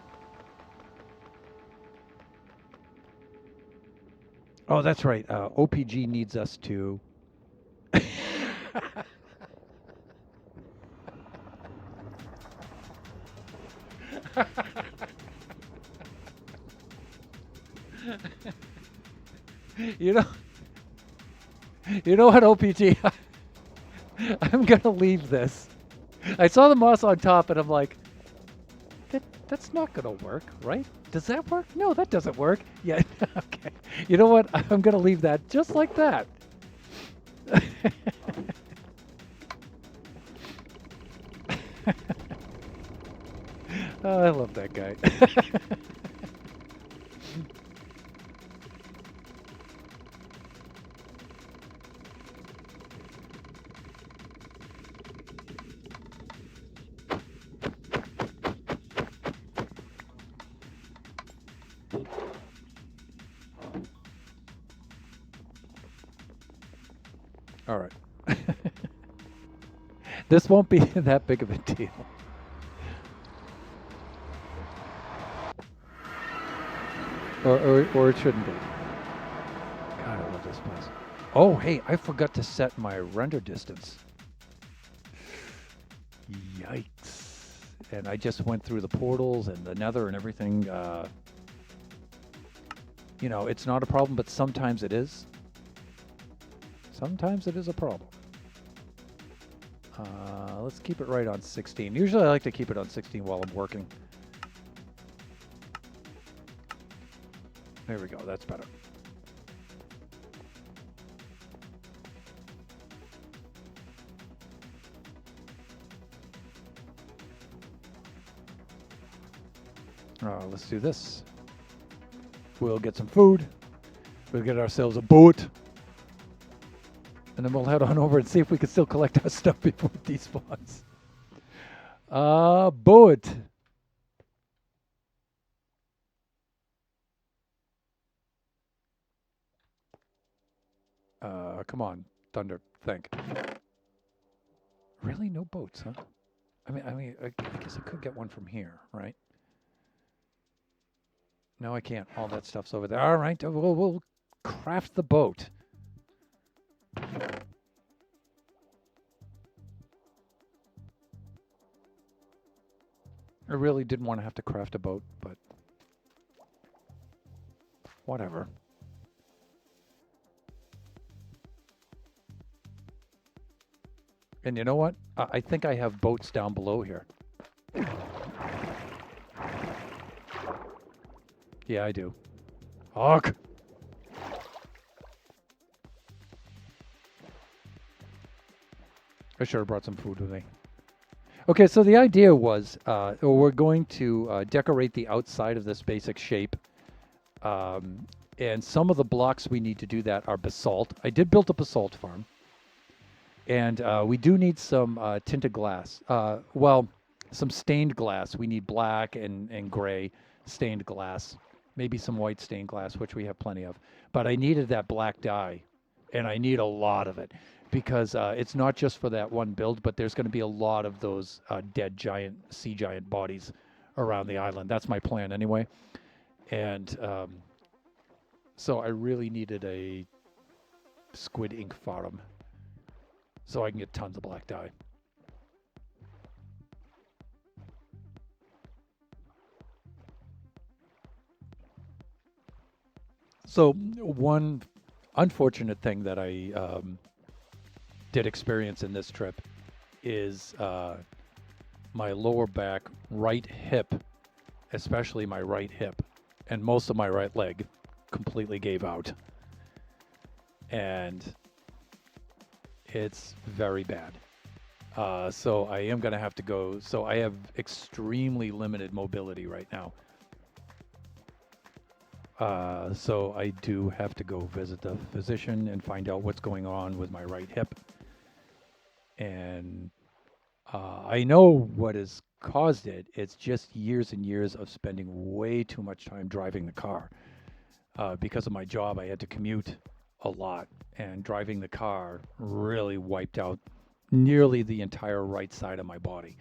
Oh, that's right. OPG needs us to... You know what, OPG? I'm going to leave this. I saw the moss on top, and I'm like, that's not going to work, right? Does that work? No, that doesn't work. Yeah, okay. You know what? I'm going to leave that just like that. Oh, I love that guy. All right. This won't be that big of a deal. Or it shouldn't be. God, I love this place. Oh, hey, I forgot to set my render distance. Yikes. And I just went through the portals and the nether and everything. You know, it's not a problem, but sometimes it is. Sometimes it is a problem. Let's keep it right on 16. Usually I like to keep it on 16 while I'm working. There we go, that's better. Let's do this. We'll get some food. We'll get ourselves a boat. And then we'll head on over and see if we can still collect our stuff before it despawns. Boat. Come on, Thunder, think. Really, no boats, huh? I guess I could get one from here, right? No, I can't. All that stuff's over there. All right, we'll craft the boat. I really didn't want to have to craft a boat, but whatever. And you know what? I think I have boats down below here. Yeah, I do. Hawk! I should have brought some food with me. Okay, so the idea was we're going to decorate the outside of this basic shape. And some of the blocks we need to do that are basalt. I did build a basalt farm. And we do need some tinted glass. Well, some stained glass. We need black and gray stained glass. maybe some white stained glass, which we have plenty of. But I needed that black dye, and I need a lot of it because it's not just for that one build, but there's going to be a lot of those dead giant sea giant bodies around the island. That's my plan anyway. And so I really needed a squid ink farm so I can get tons of black dye. So one unfortunate thing that I did experience in this trip is my lower back, right hip, especially my right hip, and most of my right leg completely gave out. And it's very bad. So I am going to have to go. So I have extremely limited mobility right now. So I do have to go visit the physician and find out what's going on with my right hip. And I know what has caused it. It's just years and years of spending way too much time driving the car. Because of my job, I had to commute a lot, and driving the car really wiped out nearly the entire right side of my body.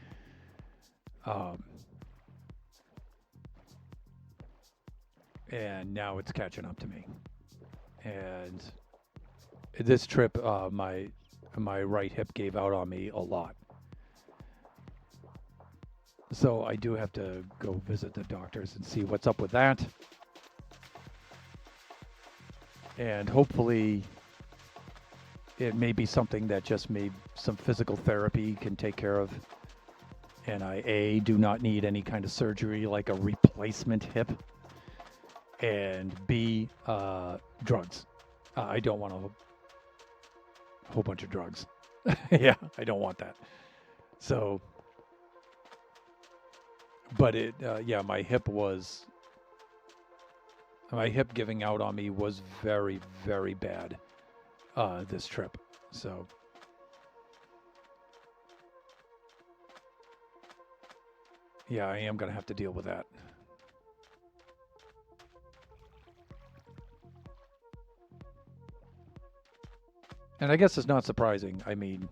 And now it's catching up to me. And this trip, my right hip gave out on me a lot. So I do have to go visit the doctors and see what's up with that. And hopefully it may be something that just some physical therapy can take care of. And I do not need any kind of surgery like a replacement hip. And B, drugs. I don't want a whole bunch of drugs. Yeah, I don't want that. So, but yeah, my hip giving out on me was very, very bad this trip. So, yeah, I am going to have to deal with that. And I guess it's not surprising. I mean,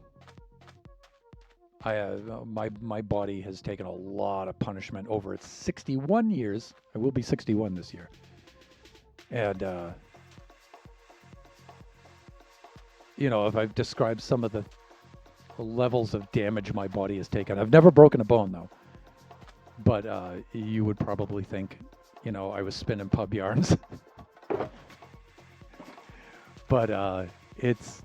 my body has taken a lot of punishment over its 61 years. I will be 61 this year. And, if I've described some of the levels of damage my body has taken, I've never broken a bone, though. But you would probably think, I was spinning pub yarns. But it's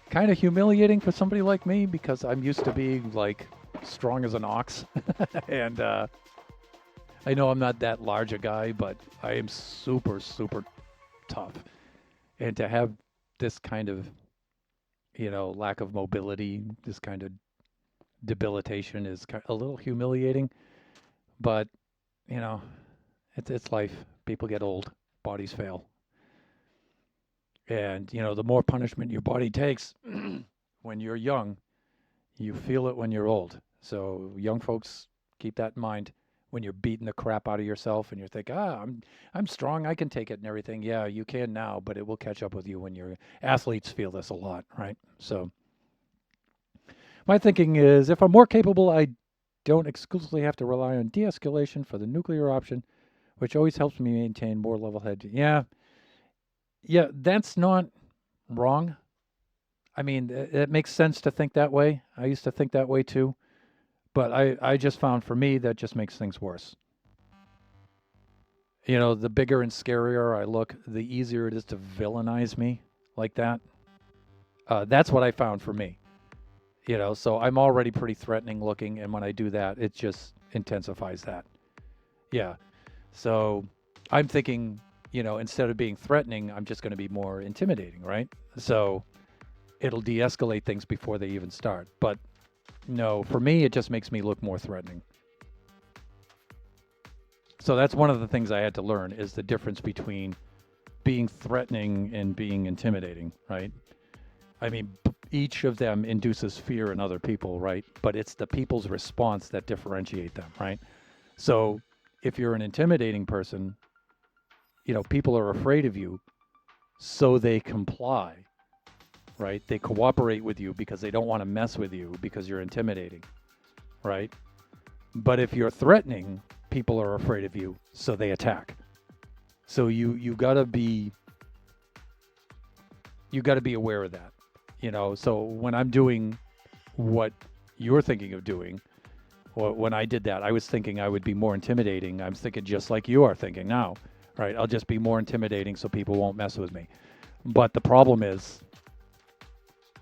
kind of humiliating for somebody like me because I'm used to being, like, strong as an ox. And I know I'm not that large a guy, but I am super, super tough. And to have this kind of, lack of mobility, this kind of debilitation is a little humiliating. But, it's life. People get old. Bodies fail. And, the more punishment your body takes when you're young, you feel it when you're old. So young folks, keep that in mind. When you're beating the crap out of yourself and you're thinking, I'm strong, I can take it and everything. Yeah, you can now, but it will catch up with you when your athletes feel this a lot, right? So my thinking is if I'm more capable, I don't exclusively have to rely on de-escalation for the nuclear option, which always helps me maintain more level head. Yeah, that's not wrong. I mean, it makes sense to think that way. I used to think that way too. But I just found for me that just makes things worse. The bigger and scarier I look, the easier it is to villainize me like that. That's what I found for me. So I'm already pretty threatening looking, and when I do that, it just intensifies that. Yeah. So I'm thinking, instead of being threatening, I'm just going to be more intimidating, right? So it'll de-escalate things before they even start. But no, for me, it just makes me look more threatening. So that's one of the things I had to learn is the difference between being threatening and being intimidating, right? I mean, each of them induces fear in other people, right? But it's the people's response that differentiate them, right? So if you're an intimidating person, people are afraid of you, so they comply, right? They cooperate with you because they don't want to mess with you because you're intimidating, right? But if you're threatening, people are afraid of you, so they attack. So you gotta be aware of that, So when I'm doing what you're thinking of doing, or when I did that, I was thinking I would be more intimidating. I'm thinking just like you are thinking now, right? I'll just be more intimidating so people won't mess with me. But the problem is,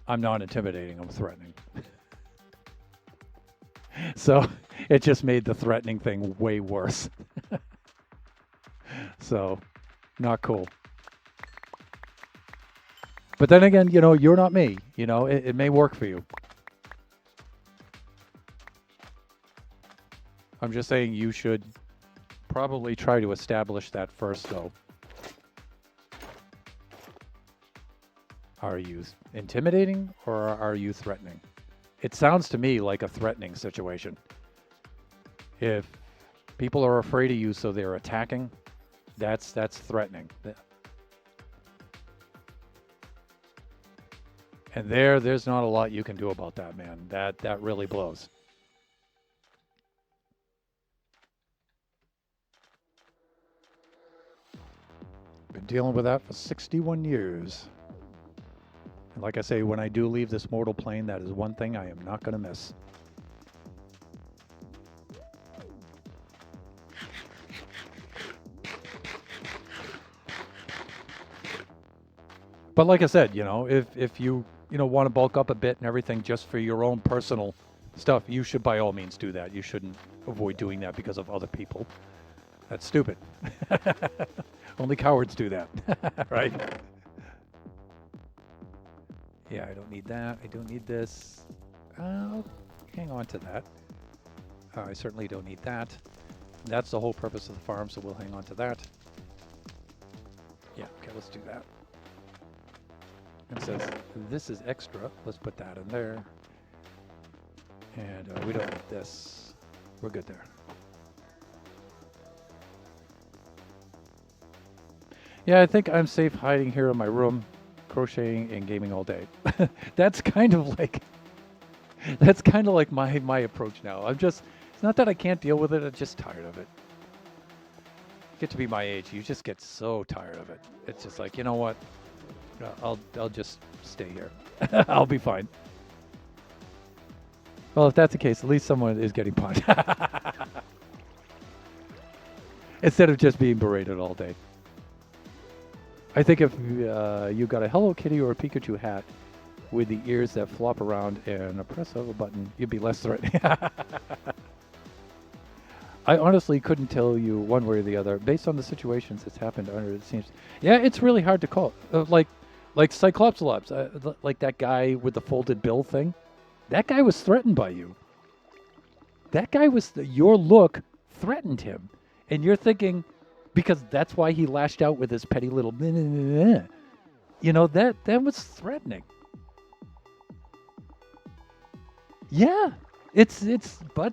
I'm not intimidating, I'm threatening. So it just made the threatening thing way worse. So, not cool. But then again, you're not me. It may work for you. I'm just saying you should probably try to establish that first, though. Are you intimidating or are you threatening? It sounds to me like a threatening situation. If people are afraid of you, so they're attacking, that's threatening. And there's not a lot you can do about that, man. That really blows. Been dealing with that for 61 years. And like I say, when I do leave this mortal plane, that is one thing I am not going to miss. But like I said, if you want to bulk up a bit and everything just for your own personal stuff, you should by all means do that. You shouldn't avoid doing that because of other people. That's stupid. Only cowards do that, right? Yeah, I don't need that. I don't need this. I'll hang on to that. I certainly don't need that. That's the whole purpose of the farm, so we'll hang on to that. Yeah, okay, let's do that. It says this is extra. Let's put that in there. And we don't need this. We're good there. Yeah, I think I'm safe hiding here in my room, crocheting and gaming all day. That's kind of like my approach now. It's not that I can't deal with it, I'm just tired of it. You get to be my age, you just get so tired of it. It's just like, you know what? I'll just stay here. I'll be fine. Well, if that's the case, at least someone is getting punched. Instead of just being berated all day. I think if you got a Hello Kitty or a Pikachu hat with the ears that flop around and a press of a button, you'd be less threatening. I honestly couldn't tell you one way or the other. Based on the situations that's happened under it seems... Yeah, it's really hard to call. Like Cyclopsalops, like that guy with the folded bill thing. That guy was threatened by you. That guy was... your look threatened him. And you're thinking... because that's why he lashed out with his petty little... that was threatening. Yeah, but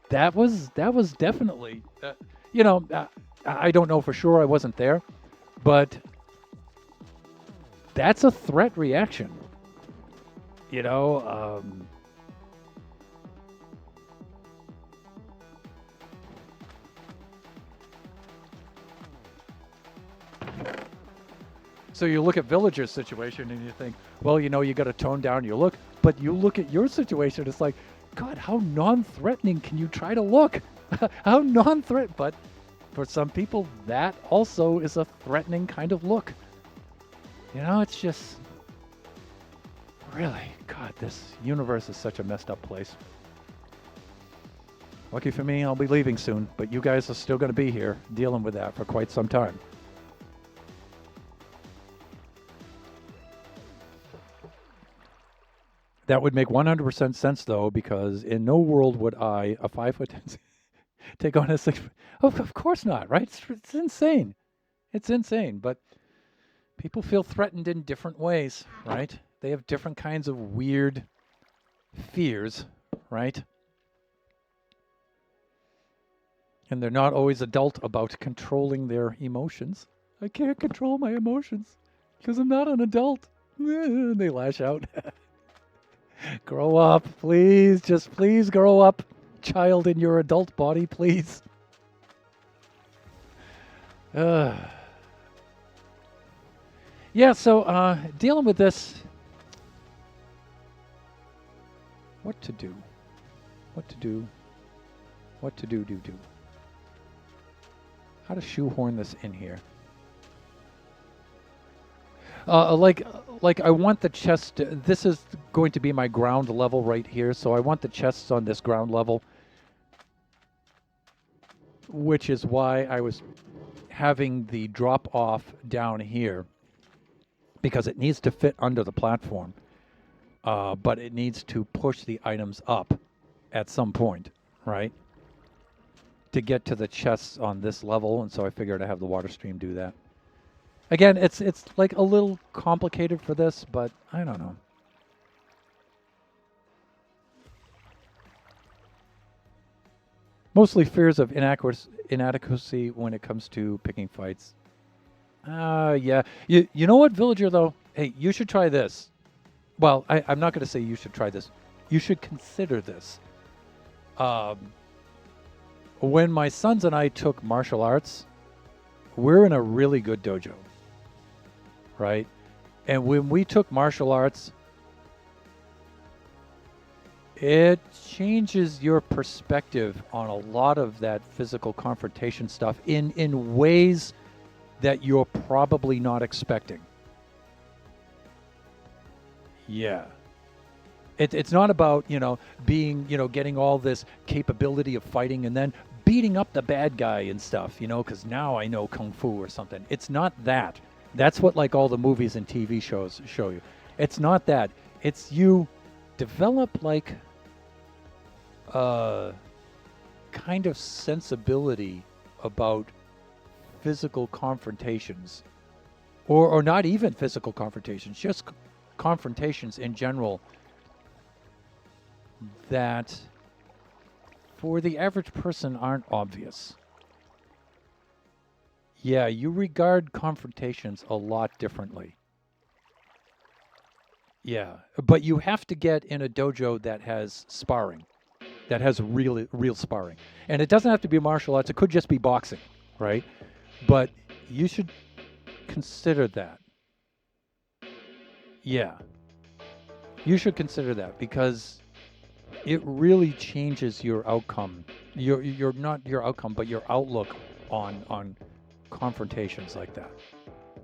that was definitely, I don't know for sure, I wasn't there, but that's a threat reaction, So you look at Villager's situation and you think, well, you got to tone down your look. But you look at your situation, it's like, God, how non-threatening can you try to look? How non-threatening. But for some people, that also is a threatening kind of look. It's just, really, God, this universe is such a messed up place. Lucky for me, I'll be leaving soon. But you guys are still going to be here dealing with that for quite some time. That would make 100% sense, though, because in no world would I, a 5'10", take on a 6. Of course not, right? It's insane. It's insane. But people feel threatened in different ways, right? They have different kinds of weird fears, right? And they're not always adult about controlling their emotions. I can't control my emotions because I'm not an adult. They lash out. Grow up, please. Just please grow up. Child in your adult body, please. Yeah, so dealing with this. What to do? What to do? What to do? How to shoehorn this in here? Like I want the chest. This is going to be my ground level right here, so I want the chests on this ground level, which is why I was having the drop off down here, because it needs to fit under the platform, but it needs to push the items up at some point, right? To get to the chests on this level, and so I figured I'd have the water stream do that. Again, it's like a little complicated for this, but I don't know. Mostly fears of inadequacy when it comes to picking fights. Yeah. You know what, villager, though? Hey, you should try this. Well, I'm not going to say you should try this. You should consider this. When my sons and I took martial arts, we're in a really good dojo, right? And when we took martial arts, it changes your perspective on a lot of that physical confrontation stuff in ways that you're probably not expecting. Yeah. It's not about, being, getting all this capability of fighting and then beating up the bad guy and stuff, because now I know Kung Fu or something. It's not that. That's what, like, all the movies and TV shows show you. It's not that. It's you develop, like, kind of sensibility about physical confrontations. Or not even physical confrontations, just confrontations in general, that for the average person aren't obvious. Yeah, you regard confrontations a lot differently. Yeah, but you have to get in a dojo that has sparring, that has real sparring. And it doesn't have to be martial arts, it could just be boxing, right? But you should consider that. Yeah. You should consider that, because it really changes your outcome. You're not your outcome, but your outlook on confrontations like that.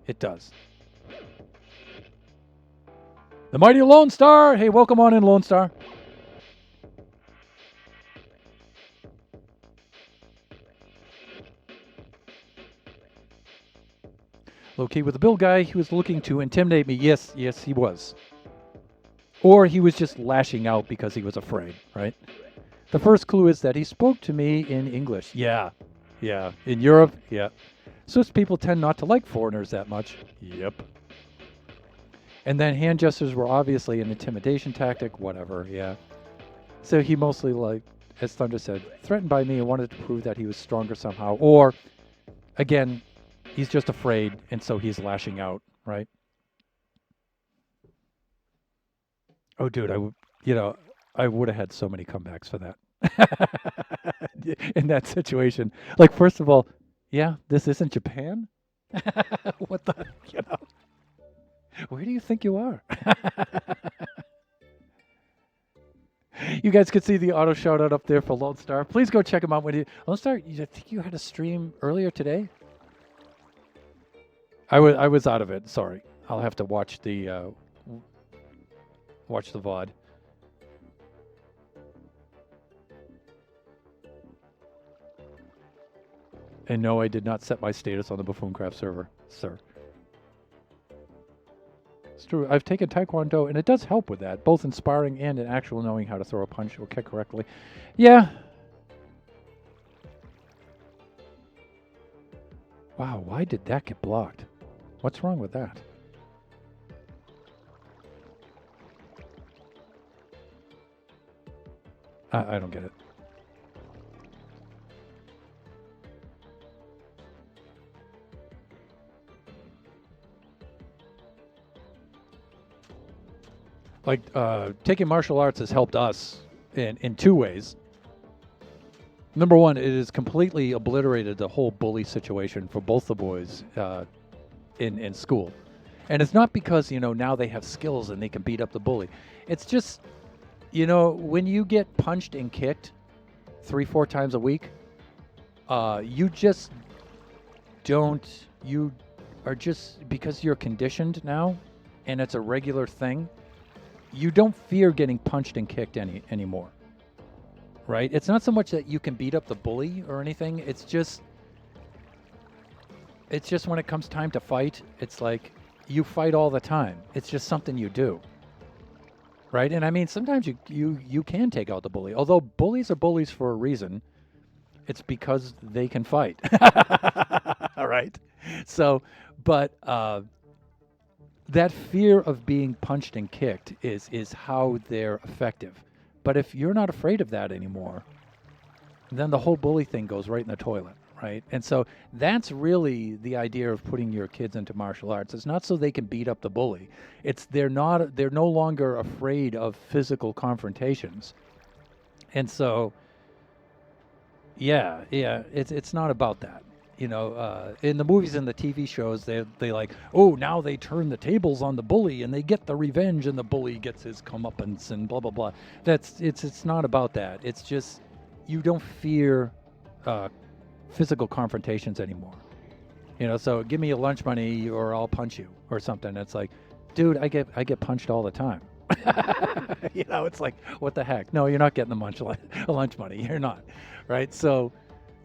It does. The mighty Lone Star. Hey, welcome on in, Lone Star. Low key with the Bill guy, he was looking to intimidate me. Yes, he was. Or he was just lashing out because he was afraid, right? The first clue is that he spoke to me in English. Yeah. In Europe, yeah. Swiss people tend not to like foreigners that much. Yep. And then hand gestures were obviously an intimidation tactic, whatever, yeah. So he mostly, like, as Thunder said, threatened by me and wanted to prove that he was stronger somehow. Or, again, he's just afraid, and so he's lashing out, right? Oh, dude, I would have had so many comebacks for that. In that situation. Like, first of all, yeah, this isn't Japan? What the, where do you think you are? You guys could see the auto shout out up there for Lone Star. Please go check him out. Lone Star, I think you had a stream earlier today? I was out of it, sorry. I'll have to watch the VOD. And no, I did not set my status on the Buffooncraft server, sir. It's true. I've taken Taekwondo, and it does help with that, both in sparring and in actual knowing how to throw a punch or kick correctly. Yeah. Wow, why did that get blocked? What's wrong with that? I don't get it. Like taking martial arts has helped us in two ways. Number one, it has completely obliterated the whole bully situation for both the boys in school. And it's not because, now they have skills and they can beat up the bully. It's just, when you get punched and kicked 3-4 times a week, you just don't, you are just, because you're conditioned now and it's a regular thing, you don't fear getting punched and kicked anymore. Right? It's not so much that you can beat up the bully or anything. It's just when it comes time to fight, it's like you fight all the time. It's just something you do. Right? And I mean, sometimes you can take out the bully. Although bullies are bullies for a reason. It's because they can fight. All right. So, but that fear of being punched and kicked is how they're effective. But if you're not afraid of that anymore, then the whole bully thing goes right in the toilet, right? And so that's really the idea of putting your kids into martial arts. It's not so they can beat up the bully. It's they're no longer afraid of physical confrontations. And so yeah, it's not about that. In the movies and the TV shows, they like, oh, now they turn the tables on the bully and they get the revenge and the bully gets his comeuppance and blah blah blah. It's not about that. It's just you don't fear physical confrontations anymore. So give me your lunch money or I'll punch you or something. It's like, dude, I get punched all the time. It's like, what the heck? No, you're not getting the lunch money. You're not, right? So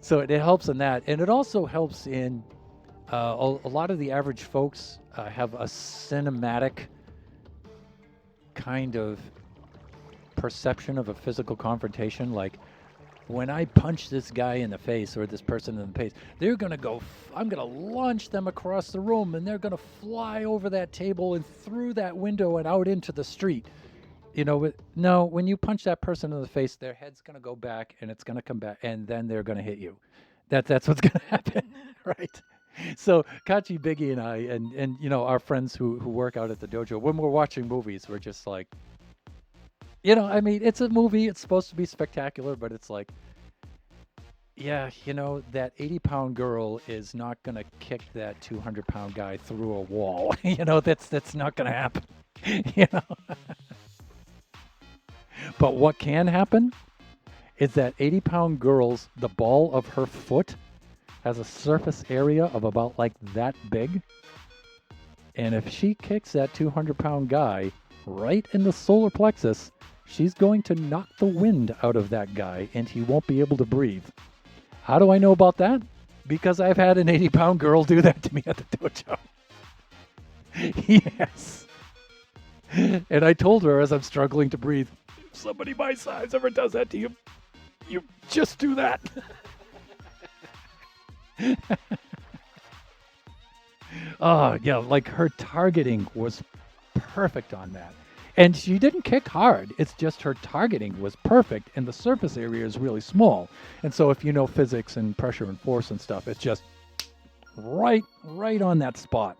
it helps in that, and it also helps in a lot of the average folks have a cinematic kind of perception of a physical confrontation. Like, when I punch this guy in the face or this person in the face, they're gonna go. I'm gonna launch them across the room, and they're gonna fly over that table and through that window and out into the street. No, when you punch that person in the face, their head's gonna go back and it's gonna come back, and then they're gonna hit you. That's what's gonna happen, right? So Kachi, Biggie, and I, and our friends who work out at the dojo, when we're watching movies, we're just like, I mean, it's a movie. It's supposed to be spectacular, but it's like, yeah, that 80-pound girl is not gonna kick that 200-pound guy through a wall. That's not gonna happen. But what can happen is that 80-pound girl's, the ball of her foot has a surface area of about like that big. And if she kicks that 200-pound guy right in the solar plexus, she's going to knock the wind out of that guy and he won't be able to breathe. How do I know about that? Because I've had an 80-pound girl do that to me at the dojo. Yes. And I told her as I'm struggling to breathe, if somebody my size ever does that to you, you just do that. Oh, yeah, like her targeting was perfect on that. And she didn't kick hard. It's just her targeting was perfect, and the surface area is really small. And so if you know physics and pressure and force and stuff, it's just right on that spot.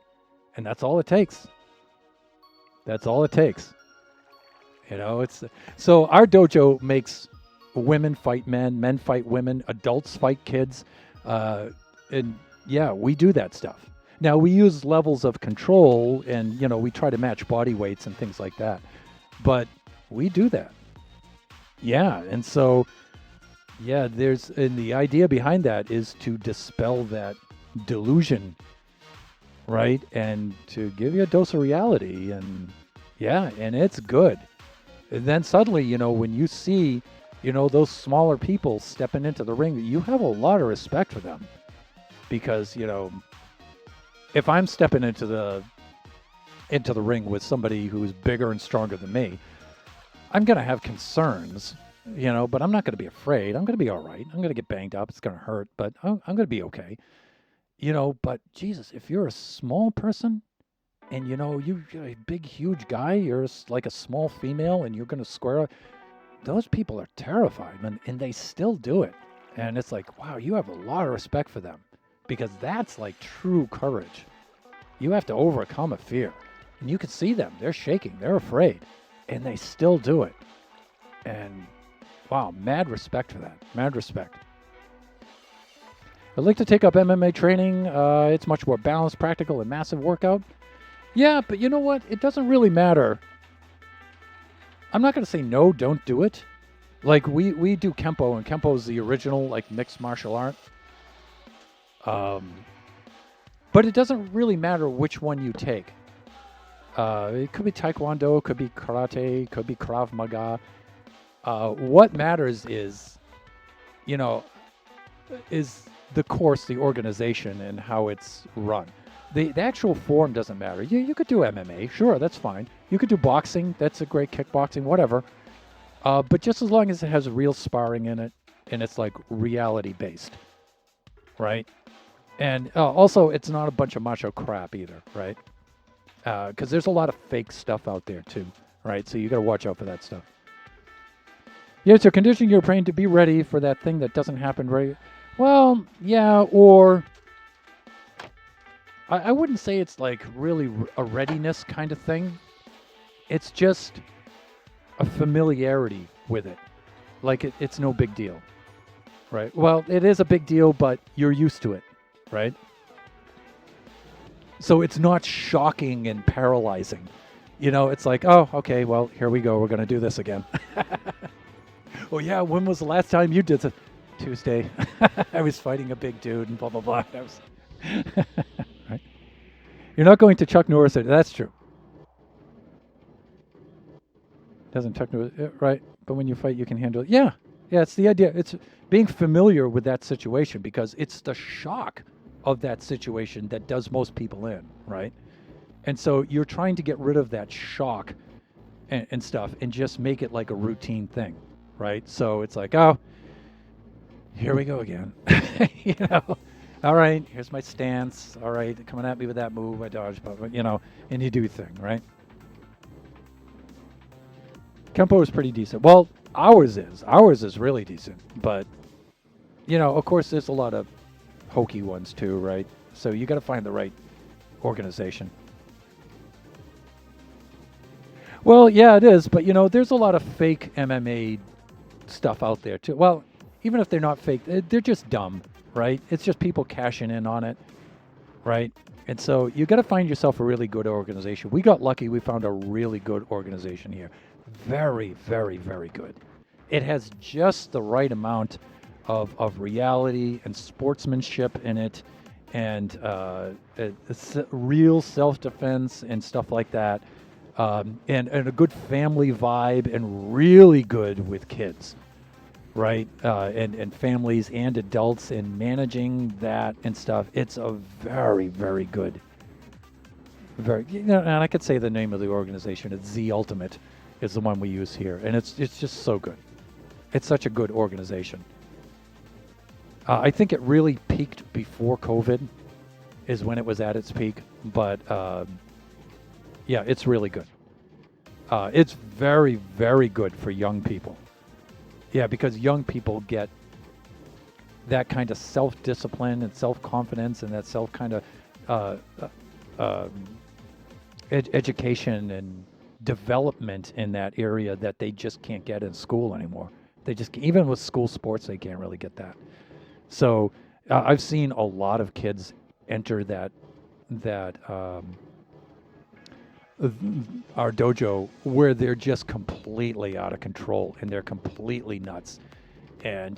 And that's all it takes. That's all it takes. It's so our dojo makes women fight men, men fight women, adults fight kids. And yeah, we do that stuff. Now, we use levels of control and, we try to match body weights and things like that. But we do that. Yeah. And so, yeah, and the idea behind that is to dispel that delusion, right? And to give you a dose of reality. And yeah, and it's good. And then suddenly, when you see, those smaller people stepping into the ring, you have a lot of respect for them. Because, if I'm stepping into the ring with somebody who's bigger and stronger than me, I'm going to have concerns, but I'm not going to be afraid. I'm going to be all right. I'm going to get banged up. It's going to hurt, but I'm going to be okay. But Jesus, if you're a small person and, you're a big, huge guy, you're like a small female and you're going to square up, those people are terrified, and they still do it. And it's like, wow, you have a lot of respect for them. Because that's like true courage. You have to overcome a fear. And you can see them. They're shaking. They're afraid. and they still do it. And wow, mad respect for that. Mad respect. I'd like to take up MMA training. It's much more balanced, practical, and massive workout. Yeah, but you know what? It doesn't really matter. I'm not going to say no, don't do it. Like, we do Kempo, and Kempo is the original, like, mixed martial art. But it doesn't really matter which one you take. It could be Taekwondo, could be Karate, could be Krav Maga. What matters is, is the course, the organization, and how it's run. The actual form doesn't matter. You could do MMA, sure, that's fine. You could do boxing, that's a great kickboxing, whatever. But just as long as it has real sparring in it, and it's like reality based, right? And also, it's not a bunch of macho crap either, right? Because there's a lot of fake stuff out there too, right? So you got to watch out for that stuff. Yeah, so conditioning your brain to be ready for that thing that doesn't happen right. Well, yeah, or I wouldn't say it's like really a readiness kind of thing. It's just a familiarity with it. Like it's no big deal, right? Well, it is a big deal, but you're used to it, right? So it's not shocking and paralyzing. It's like, oh, okay, well, here we go. We're going to do this again. Oh, yeah, when was the last time you did this? Tuesday. I was fighting a big dude and blah, blah, blah. Right? You're not going to Chuck Norris. That's true. Doesn't Chuck Norris, right? But when you fight, you can handle it. Yeah, it's the idea. It's being familiar with that situation because it's the shock of that situation that does most people in, right? And so you're trying to get rid of that shock and stuff and just make it like a routine thing, right? So it's like, oh, here we go again. All right, here's my stance. All right, coming at me with that move, I dodge, but and you do your thing, right? Kempo is pretty decent. Well, ours is really decent, but of course there's a lot of hokey ones too, right? So you got to find the right organization. Well, yeah, it is, but there's a lot of fake MMA stuff out there too. Well, even if they're not fake, they're just dumb, right? It's just people cashing in on it, right? And so you got to find yourself a really good organization. We got lucky. We found a really good organization here. Very, very, very good. It has just the right amount of reality and sportsmanship in it, and real self-defense and stuff like that, and a good family vibe, and really good with kids, right? And families and adults, and managing that and stuff. It's a very, very good. And I could say the name of the organization. It's Z Ultimate, is the one we use here, and it's just so good. It's such a good organization. I think it really peaked before COVID, is when it was at its peak. But yeah, it's really good. It's very, very good for young people. Yeah, because young people get that kind of self-discipline and self-confidence and that self kind of education and development in that area that they just can't get in school anymore. They just, even with school sports, they can't really get that. So I've seen a lot of kids enter our dojo where they're just completely out of control and they're completely nuts. And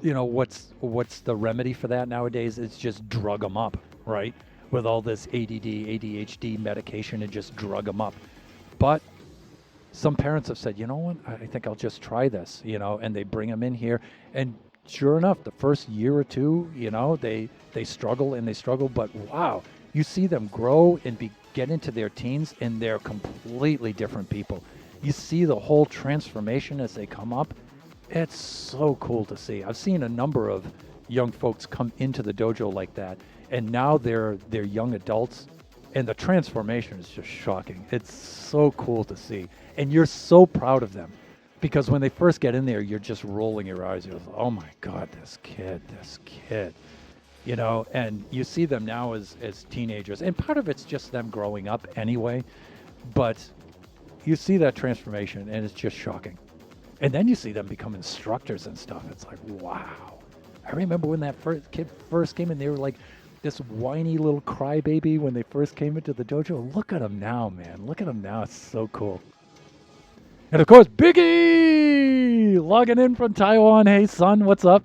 what's the remedy for that nowadays? It's just drug them up, right? With all this ADD, ADHD medication, and just drug them up. But some parents have said, you know what, I think I'll just try this, and they bring them in here. And sure enough, the first year or two, they struggle and they struggle, but wow, you see them grow and get into their teens, and they're completely different people. You see the whole transformation as they come up. It's so cool to see. I've seen a number of young folks come into the dojo like that, and now they're young adults, and the transformation is just shocking. It's so cool to see, and you're so proud of them, because when they first get in there, you're just rolling your eyes. You're like, oh my God, this kid, and you see them now as teenagers, and part of it's just them growing up anyway, but you see that transformation, and it's just shocking. And then you see them become instructors and stuff. It's like, wow. I remember when that first kid first came in, they were like this whiny little crybaby when they first came into the dojo. Look at them now, man. Look at them now. It's so cool. And of course, Biggie logging in from Taiwan. Hey, son, what's up?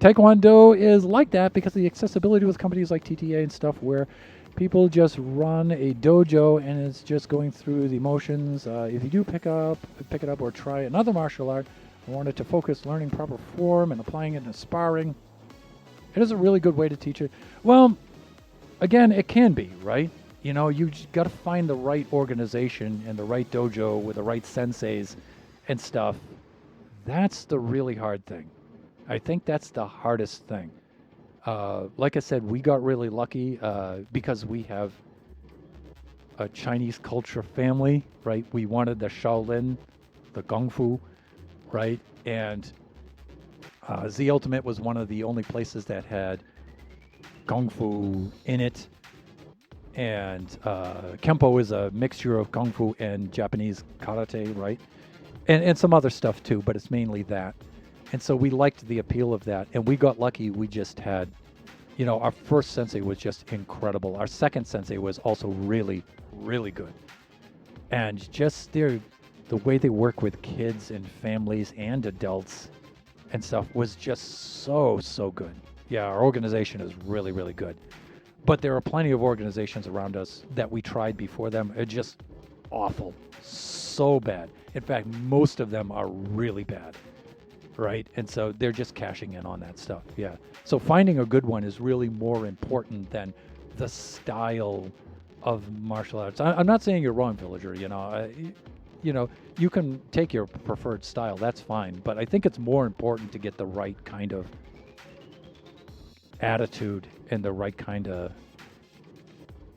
Taekwondo is like that because of the accessibility with companies like TTA and stuff where people just run a dojo and it's just going through the motions. If you do pick it up or try another martial art, I wanted to focus learning proper form and applying it in sparring. It is a really good way to teach it. Well, again, it can be, right? You know, you just got to find the right organization and the right dojo with the right senseis and stuff. That's the really hard thing. I think that's the hardest thing. Like I said, we got really lucky because we have a Chinese culture family, right? We wanted the Shaolin, the Kung Fu, right? And Z Ultimate was one of the only places that had Kung Fu in it. And Kempo is a mixture of Kung Fu and Japanese karate, right? And some other stuff too, but it's mainly that. And so we liked the appeal of that. And we got lucky. We just had, you know, our first sensei was just incredible. Our second sensei was also really, really good. And just the way they work with kids and families and adults and stuff was just so, so good. Yeah, our organization is really, really good. But there are plenty of organizations around us that we tried before them. It's just awful. So bad. In fact, most of them are really bad. Right? And so they're just cashing in on that stuff. Yeah. So finding a good one is really more important than the style of martial arts. I'm not saying you're wrong, Villager. You know, you can take your preferred style. That's fine. But I think it's more important to get the right kind of attitude and the right kind of,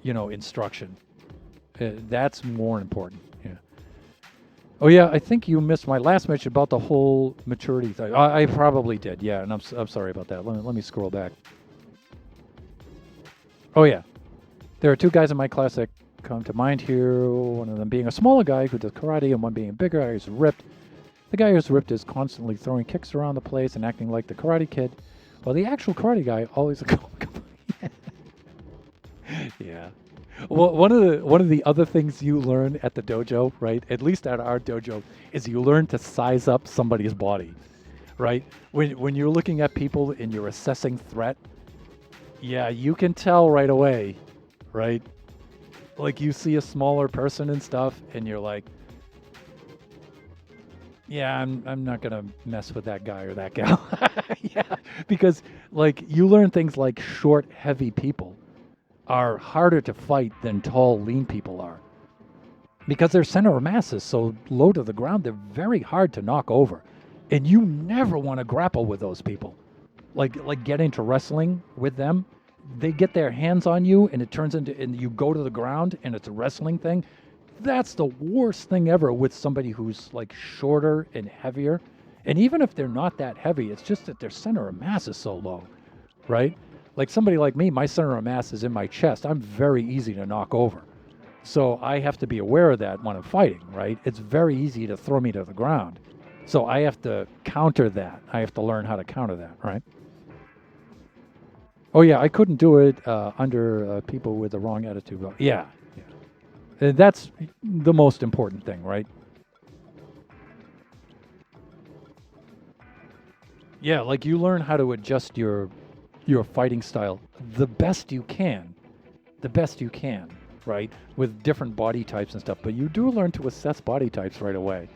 you know, instruction. That's more important. Yeah. Oh yeah, I think you missed my last mention about the whole maturity thing. I probably did. Yeah, and I'm sorry about that. Let me scroll back. Oh yeah, there are two guys in my class that come to mind here. One of them being a smaller guy who does karate, and one being a bigger guy who's ripped. The guy who's ripped is constantly throwing kicks around the place and acting like the karate kid, while the actual karate guy always yeah. Well, one of the other things you learn at the dojo, right? At least at our dojo, is you learn to size up somebody's body, right? When you're looking at people and you're assessing threat, yeah, you can tell right away, right? Like you see a smaller person and stuff, and you're like, yeah, I'm not gonna mess with that guy or that gal. Yeah, because like you learn things like short, heavy people are harder to fight than tall, lean people are. Because their center of mass is so low to the ground, they're very hard to knock over. And you never want to grapple with those people. Like get into wrestling with them. They get their hands on you and it turns into, and you go to the ground and it's a wrestling thing. That's the worst thing ever with somebody who's like shorter and heavier. And even if they're not that heavy, it's just that their center of mass is so low, right? Like somebody like me, my center of mass is in my chest. I'm very easy to knock over. So I have to be aware of that when I'm fighting, right? It's very easy to throw me to the ground. So I have to counter that. I have to learn how to counter that, right? Oh yeah, I couldn't do it under people with the wrong attitude. Yeah. That's the most important thing, right? Yeah, like you learn how to adjust your fighting style the best you can, right? With different body types and stuff. But you do learn to assess body types right away.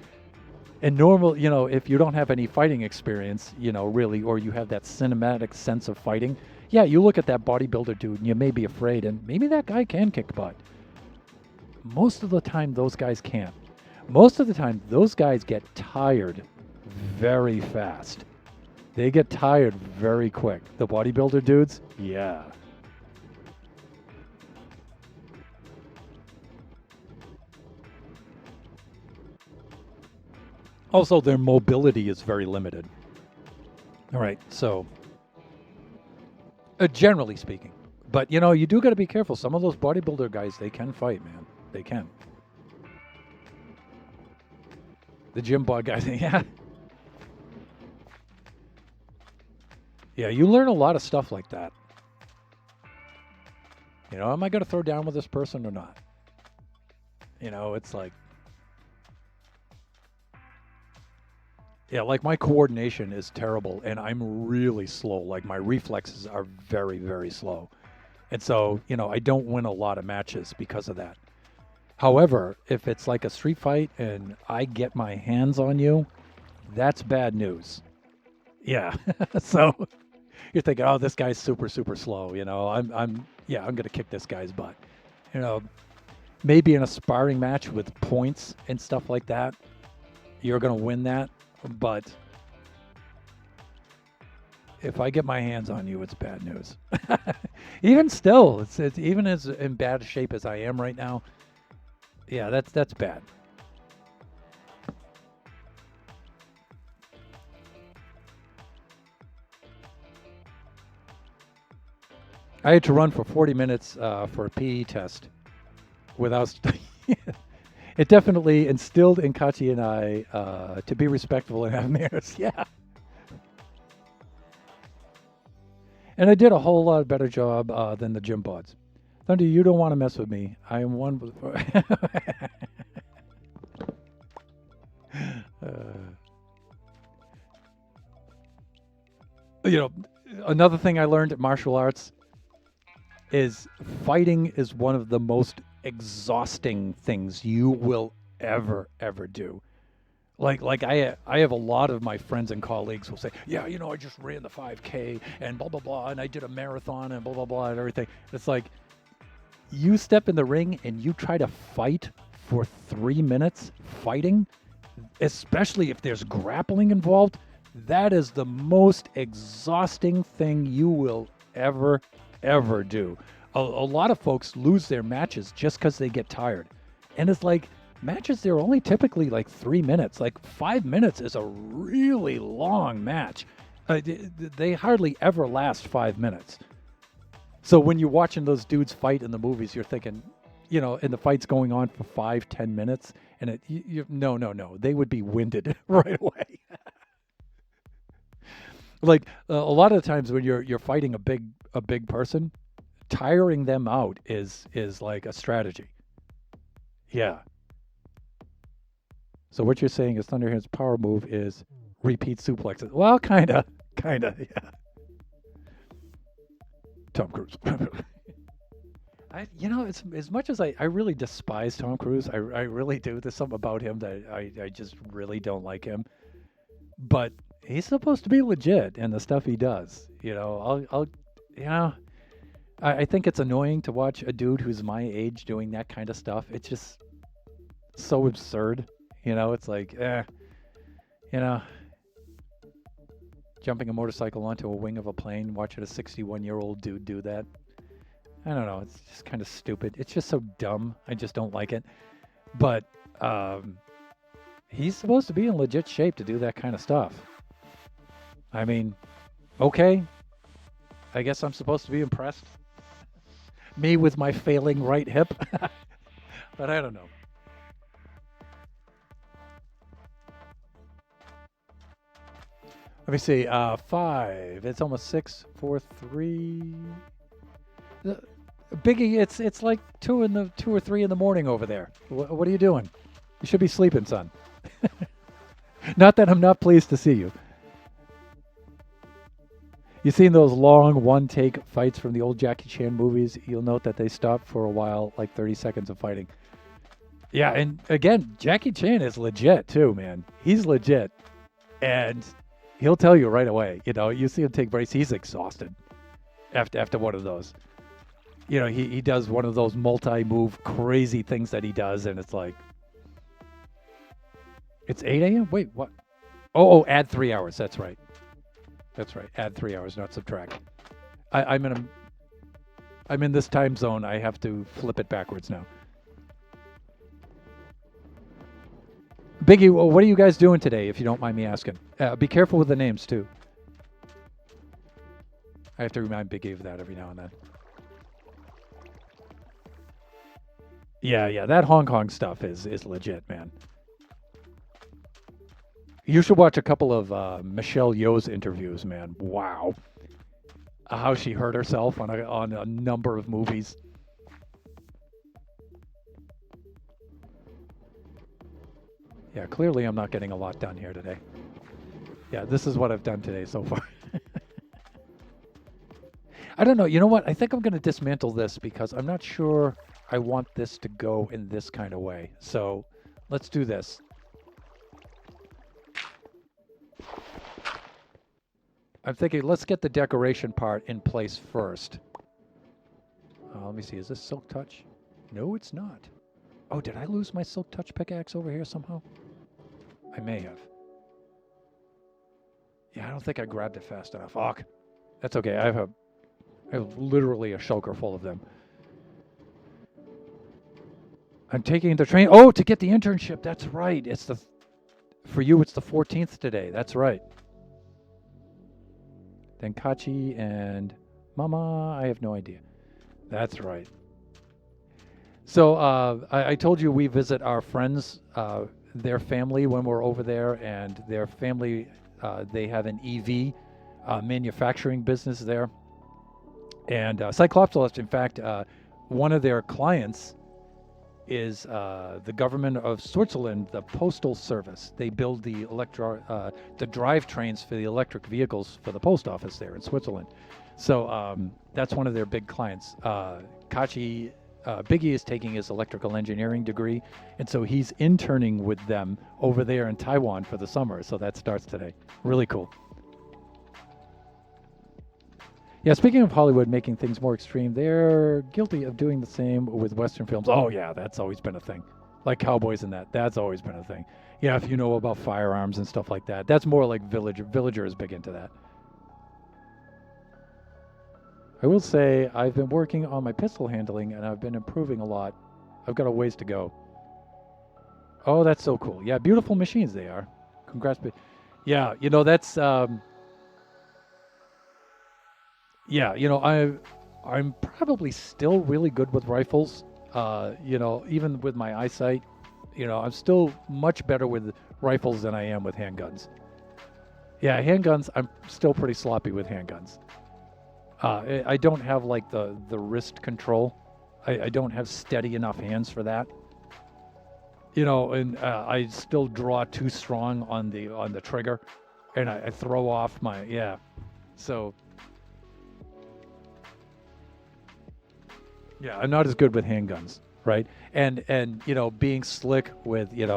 And normal, you know, if you don't have any fighting experience, you know, really, or you have that cinematic sense of fighting, yeah, you look at that bodybuilder dude and you may be afraid, and maybe that guy can kick butt. Most of the time, those guys can't. Most of the time, those guys get tired very fast. They get tired very quick. The bodybuilder dudes, yeah. Also, their mobility is very limited. All right, so generally speaking. But, you know, you do got to be careful. Some of those bodybuilder guys, they can fight, man. They can. The gym bug guy thing, yeah. Yeah, you learn a lot of stuff like that. You know, am I going to throw down with this person or not? You know, it's like, yeah, like my coordination is terrible and I'm really slow. Like my reflexes are very, very slow. And so, you know, I don't win a lot of matches because of that. However, if it's like a street fight and I get my hands on you, that's bad news. Yeah. So you're thinking, oh, this guy's super, super slow. You know, I'm gonna kick this guy's butt. You know, maybe in a sparring match with points and stuff like that, you're gonna win that. But if I get my hands on you, it's bad news. Even still, it's even as in bad shape as I am right now. Yeah, that's bad. I had to run for 40 minutes for a PE test without. It definitely instilled in Kachi and I to be respectful and have manners. Yeah. And I did a whole lot better job than the gym bods. Thunder, you don't want to mess with me. I am one with. You know, another thing I learned at martial arts is fighting is one of the most exhausting things you will ever do. Like I have a lot of my friends and colleagues will say, yeah, you know, I just ran the 5K and blah blah blah, and I did a marathon and blah blah blah and everything. It's like you step in the ring and you try to fight for 3 minutes fighting, especially if there's grappling involved. That is the most exhausting thing you will ever do. A lot of folks lose their matches just because they get tired, and it's like matches, they're only typically like 3 minutes. Like 5 minutes is a really long match. They hardly ever last 5 minutes. So when you're watching those dudes fight in the movies, you're thinking, you know, and the fight's going on for 5-10 minutes, and no, they would be winded right away. Like a lot of the times when you're fighting a big person, tiring them out is like a strategy. Yeah. So what you're saying is Thunderhand's power move is repeat suplexes. Well, kinda, yeah. Tom Cruise. It's as much as I really despise Tom Cruise. I really do. There's something about him that I just really don't like him. But he's supposed to be legit in the stuff he does. You know, I think it's annoying to watch a dude who's my age doing that kind of stuff. It's just so absurd. You know, it's like, jumping a motorcycle onto a wing of a plane, watching a 61-year-old dude do that. I don't know. It's just kind of stupid. It's just so dumb. I just don't like it. But he's supposed to be in legit shape to do that kind of stuff. I mean, okay. I guess I'm supposed to be impressed. Me with my failing right hip. But I don't know. Let me see. 5. It's almost 6, 4, 3. Biggie, it's like 2 or 3 in the morning over there. What are you doing? You should be sleeping, son. Not that I'm not pleased to see you. You seen those long one-take fights from the old Jackie Chan movies? You'll note that they stop for a while, like 30 seconds of fighting. Yeah, and again, Jackie Chan is legit too, man. He's legit. And he'll tell you right away, you know, you see him take breaks, he's exhausted after one of those. You know, he does one of those multi-move crazy things that he does, and it's like, it's 8 a.m.? Wait, what? Oh, add 3 hours. That's right. Add 3 hours, not subtract. I'm in this time zone. I have to flip it backwards now. Biggie, what are you guys doing today, if you don't mind me asking? Be careful with the names, too. I have to remind Biggie of that every now and then. Yeah, that Hong Kong stuff is legit, man. You should watch a couple of Michelle Yeoh's interviews, man. Wow. How she hurt herself on a number of movies. Yeah, clearly I'm not getting a lot done here today. Yeah, this is what I've done today so far. I don't know. You know what? I think I'm going to dismantle this because I'm not sure I want this to go in this kind of way. So let's do this. I'm thinking let's get the decoration part in place first. Let me see. Is this Silk Touch? No, it's not. Oh, did I lose my Silk Touch pickaxe over here somehow? I may have. Yeah, I don't think I grabbed it fast enough. Fuck. That's okay. I have literally a shulker full of them. I'm taking the train. Oh, to get the internship. That's right. For you, it's the 14th today. That's right. Then Kachi and Mama. I have no idea. That's right. So I told you we visit our friends, their family when we're over there, and their family, they have an EV manufacturing business there. And Cyclopsilus, in fact, one of their clients is the government of Switzerland, the postal service. They build the drivetrains for the electric vehicles for the post office there in Switzerland. So that's one of their big clients. Kachi, Biggie is taking his electrical engineering degree, and so he's interning with them over there in Taiwan for the summer. So that starts today. Really cool. Yeah, speaking of Hollywood making things more extreme, they're guilty of doing the same with Western films. Oh, yeah, that's always been a thing. Like cowboys and that's always been a thing. Yeah, if you know about firearms and stuff like that. That's more like Villager. Villager is big into that. I will say I've been working on my pistol handling, and I've been improving a lot. I've got a ways to go. Oh, that's so cool. Yeah, beautiful machines they are. Congrats. Yeah, you know, that's... Yeah, you know, I'm probably still really good with rifles. You know, even with my eyesight, you know, I'm still much better with rifles than I am with handguns. Yeah, handguns, I'm still pretty sloppy with handguns. I don't have like the wrist control. I don't have steady enough hands for that. You know, and I still draw too strong on the trigger, and I throw off my So. Yeah, I'm not as good with handguns, right? And you know, being slick with with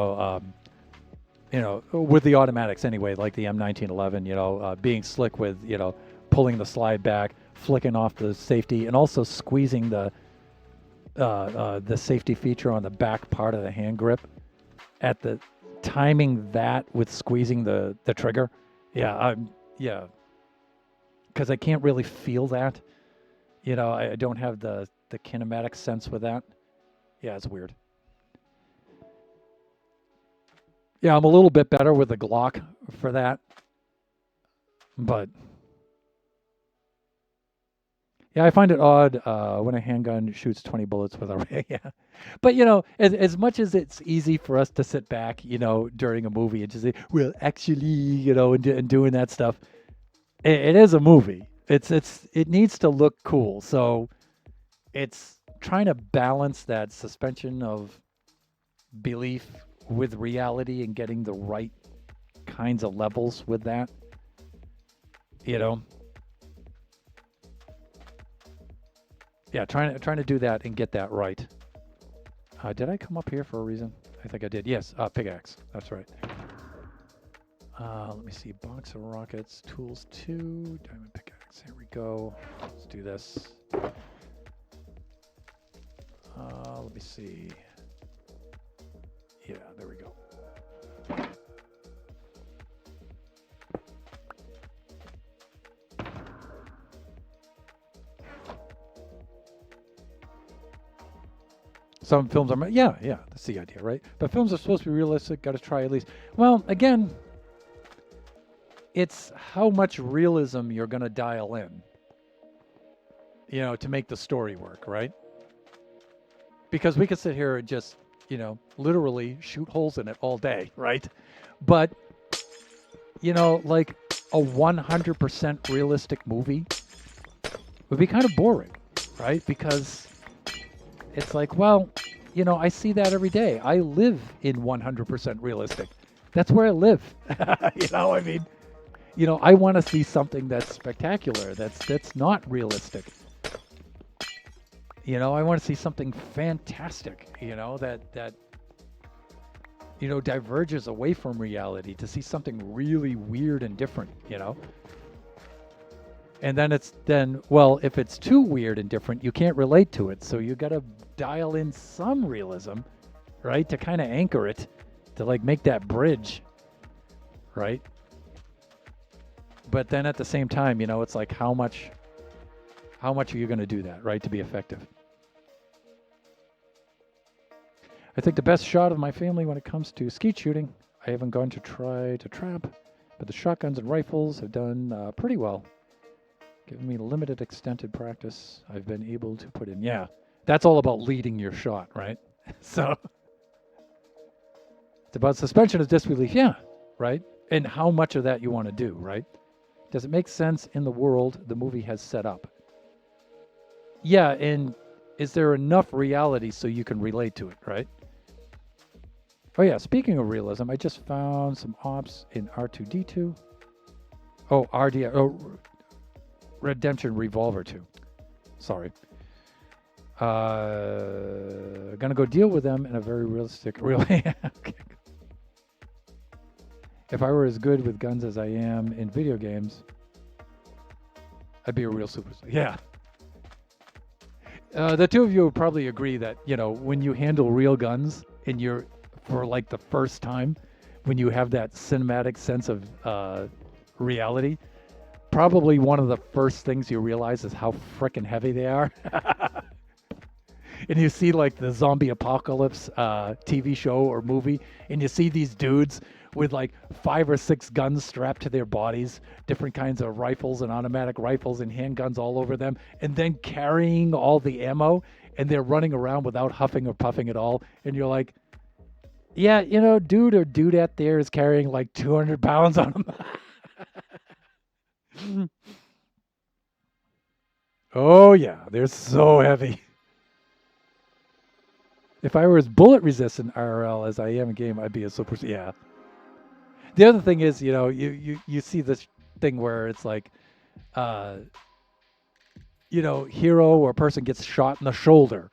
the automatics anyway, like the M1911, you know, being slick with pulling the slide back, flicking off the safety, and also squeezing the safety feature on the back part of the hand grip, at the timing that with squeezing the trigger. Yeah, because I can't really feel that. You know, I don't have the kinematic sense with that. Yeah, it's weird. Yeah, I'm a little bit better with the Glock for that. But yeah, I find it odd when a handgun shoots 20 bullets with a yeah. But you know, as much as it's easy for us to sit back, you know, during a movie and just say, well, actually, you know, and doing that stuff, it is a movie. It needs to look cool. So it's trying to balance that suspension of belief with reality and getting the right kinds of levels with that. You know? Yeah, trying to do that and get that right. Did I come up here for a reason? I think I did. Yes, pickaxe. That's right. Let me see. Box of rockets, tools 2, diamond pickaxe. Here we go. Let's do this. Let me see. Yeah, there we go. Some films are, yeah, that's the idea, right? But films are supposed to be realistic, got to try at least. Well, again, it's how much realism you're going to dial in, you know, to make the story work, right? Because we could sit here and just, you know, literally shoot holes in it all day, right? But you know, like a 100% realistic movie would be kind of boring, right? Because it's like, well, you know, I see that every day. I live in 100% realistic. That's where I live. You know, I mean, you know, I want to see something that's spectacular, that's not realistic. You know, I want to see something fantastic, you know, that you know, diverges away from reality, to see something really weird and different, you know. And then well, if it's too weird and different, you can't relate to it. So you got to dial in some realism, right, to kind of anchor it, to like make that bridge, right? But then at the same time, you know, it's like how much are you going to do that, right, to be effective? I think the best shot of my family when it comes to skeet shooting, I haven't gone to try to trap, but the shotguns and rifles have done pretty well. Given me limited extended practice, I've been able to put in. Yeah, that's all about leading your shot, right? So it's about suspension of disbelief, yeah, right? And how much of that you want to do, right? Does it make sense in the world the movie has set up? Yeah, and is there enough reality so you can relate to it, right? Oh yeah, speaking of realism, I just found some ops in R2D2. Oh, RDR. Oh, Redemption Revolver 2. Sorry. Gonna go deal with them in a very realistic, really. Okay. If I were as good with guns as I am in video games, I'd be a real superstar. Yeah. The two of you would probably agree that, you know, when you handle real guns and you're, for like the first time, when you have that cinematic sense of reality, probably one of the first things you realize is how frickin' heavy they are. And you see like the zombie apocalypse TV show or movie, and you see these dudes with like 5 or 6 guns strapped to their bodies, different kinds of rifles and automatic rifles and handguns all over them, and then carrying all the ammo, and they're running around without huffing or puffing at all. And you're like, yeah, you know, dude or dudette there is carrying like 200 pounds on them. Oh, yeah, they're so heavy. If I were as bullet resistant IRL as I am in game, I'd be a super. Yeah. The other thing is, you know, you see this thing where it's like, you know, hero or person gets shot in the shoulder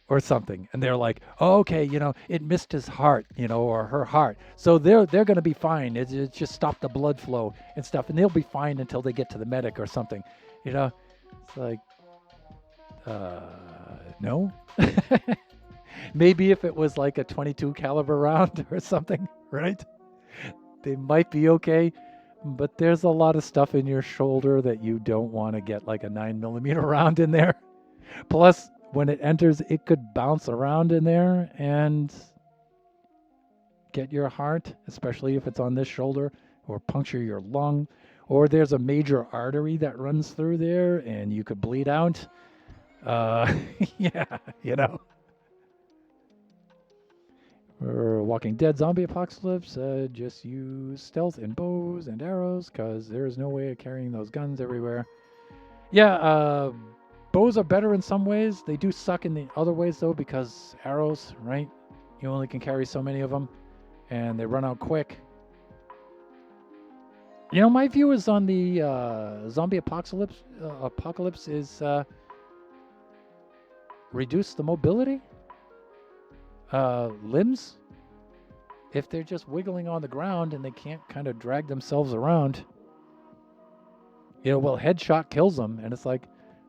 or something, and they're like, oh, okay, you know, it missed his heart, you know, or her heart, so they're going to be fine. It just stopped the blood flow and stuff, and they'll be fine until they get to the medic or something, you know. It's like, no. Maybe if it was like a 22 caliber round or something, right? They might be okay, but there's a lot of stuff in your shoulder that you don't want to get like a 9mm round in there. Plus, when it enters, it could bounce around in there and get your heart, especially if it's on this shoulder, or puncture your lung, or there's a major artery that runs through there and you could bleed out. Yeah, you know. Or Walking Dead Zombie Apocalypse, just use stealth and bows and arrows, because there's no way of carrying those guns everywhere. Yeah, bows are better in some ways. They do suck in the other ways, though, because arrows, right? You only can carry so many of them, and they run out quick. You know, my view is on the zombie apocalypse is reduce the mobility. Limbs, if they're just wiggling on the ground and they can't kind of drag themselves around, you know, well, headshot kills them, and it's like,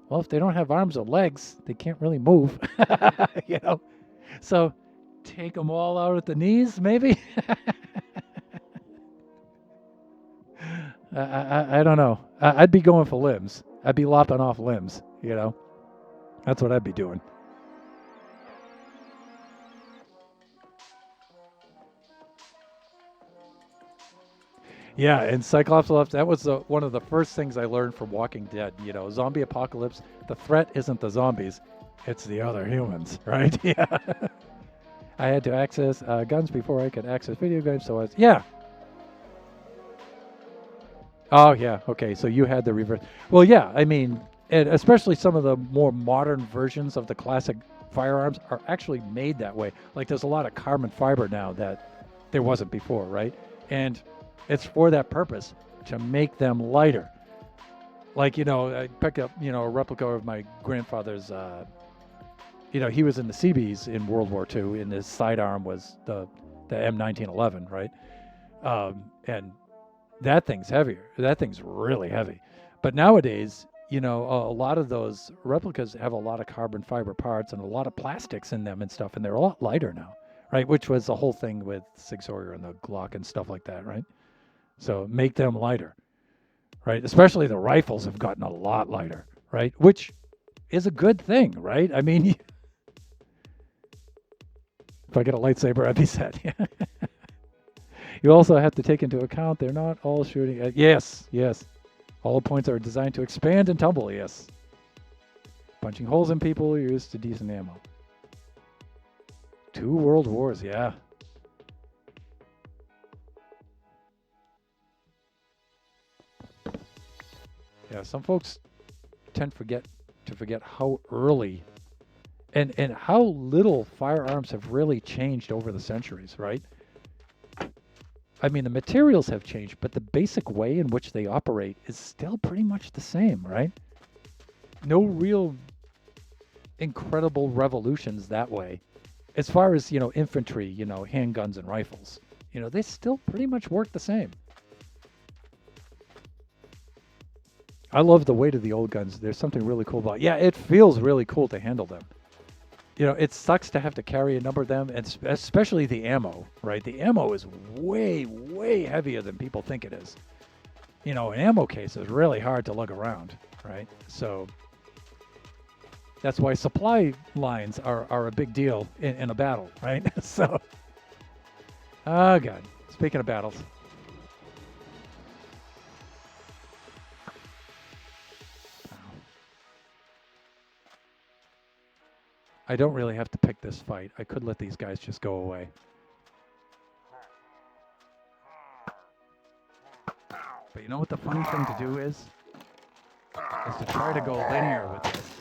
well, if they don't have arms or legs, they can't really move. You know, so take them all out at the knees, maybe. I don't know. I'd be going for limbs. I'd be lopping off limbs, you know. That's what I'd be doing. Yeah, and Cyclops left. That was one of the first things I learned from Walking Dead. You know, zombie apocalypse. The threat isn't the zombies; it's the other humans, right? Yeah. I had to access guns before I could access video games, so yeah. Oh yeah, okay. So you had the reverse. Well, yeah. I mean, and especially some of the more modern versions of the classic firearms are actually made that way. Like there's a lot of carbon fiber now that there wasn't before, right? And it's for that purpose to make them lighter. Like I picked up a replica of my grandfather's. He was in the Seabees in World War II, and his sidearm was the M1911, right? And that thing's heavier. That thing's really heavy. But nowadays, a lot of those replicas have a lot of carbon fiber parts and a lot of plastics in them and stuff, and they're a lot lighter now, right? Which was the whole thing with Sig Sauer and the Glock and stuff like that, right? So make them lighter, right? Especially the rifles have gotten a lot lighter, right? Which is a good thing, right? I mean, if I get a lightsaber, I'd be set. You also have to take into account they're not all shooting at. Yes. All points are designed to expand and tumble, yes. Punching holes in people used to decent ammo. 2 world wars, yeah. Yeah, some folks tend to forget how early and how little firearms have really changed over the centuries, right? I mean, the materials have changed, but the basic way in which they operate is still pretty much the same, right? No real incredible revolutions that way. As far as, infantry, handguns and rifles, they still pretty much work the same. I love the weight of the old guns. There's something really cool about it. Yeah, it feels really cool to handle them. It sucks to have to carry a number of them, and especially the ammo, right? The ammo is way, way heavier than people think it is. An ammo case is really hard to lug around, right? So that's why supply lines are a big deal in a battle, right? So, oh God. Speaking of battles. I don't really have to pick this fight. I could let these guys just go away. But you know what the funny thing to do is? Is to try to go linear with this.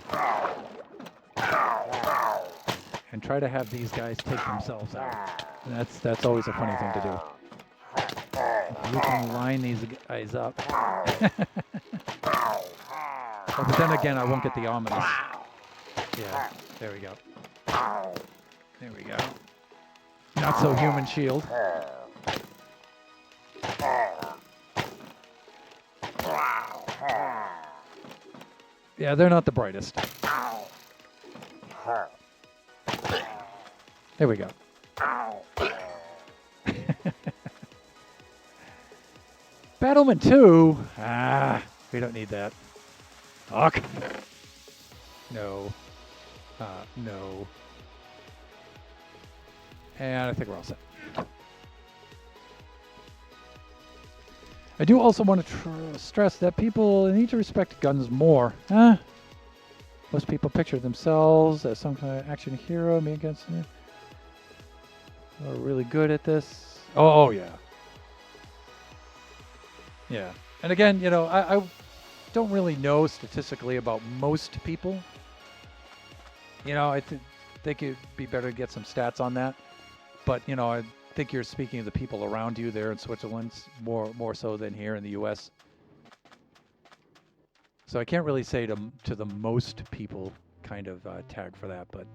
And try to have these guys take themselves out. And that's always a funny thing to do. If you can line these guys up. Oh, but then again, I won't get the ominous. Yeah, there we go. There we go. Not so human shield. Yeah, they're not the brightest. There we go. Battleman 2? We don't need that. Fuck. No. No. And I think we're all set. I do also want to stress that people need to respect guns more. Most people picture themselves as some kind of action hero, me against me. Are really good at this. Oh yeah. Yeah. And again, I don't really know statistically about most people. I think it'd be better to get some stats on that. But, I think you're speaking of the people around you there in Switzerland more so than here in the U.S. So I can't really say to the most people kind of tag for that. But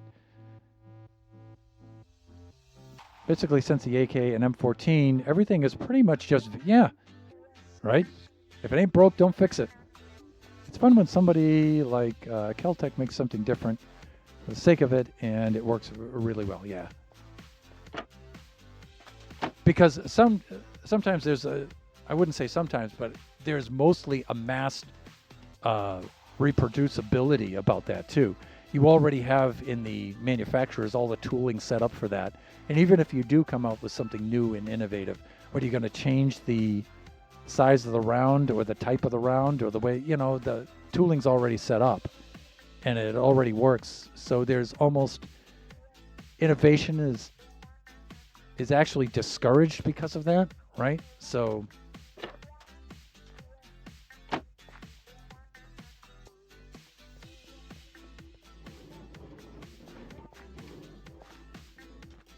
basically, since the AK and M14, everything is pretty much just, right? If it ain't broke, don't fix it. It's fun when somebody like Keltec makes something different for the sake of it, and it works really well, yeah. Because sometimes there's I wouldn't say sometimes, but there's mostly a mass reproducibility about that too. You already have in the manufacturers all the tooling set up for that. And even if you do come out with something new and innovative, what are you going to change the size of the round or the type of the round or the way, the tooling's already set up and it already works. So there's almost innovation is actually discouraged because of that, right? So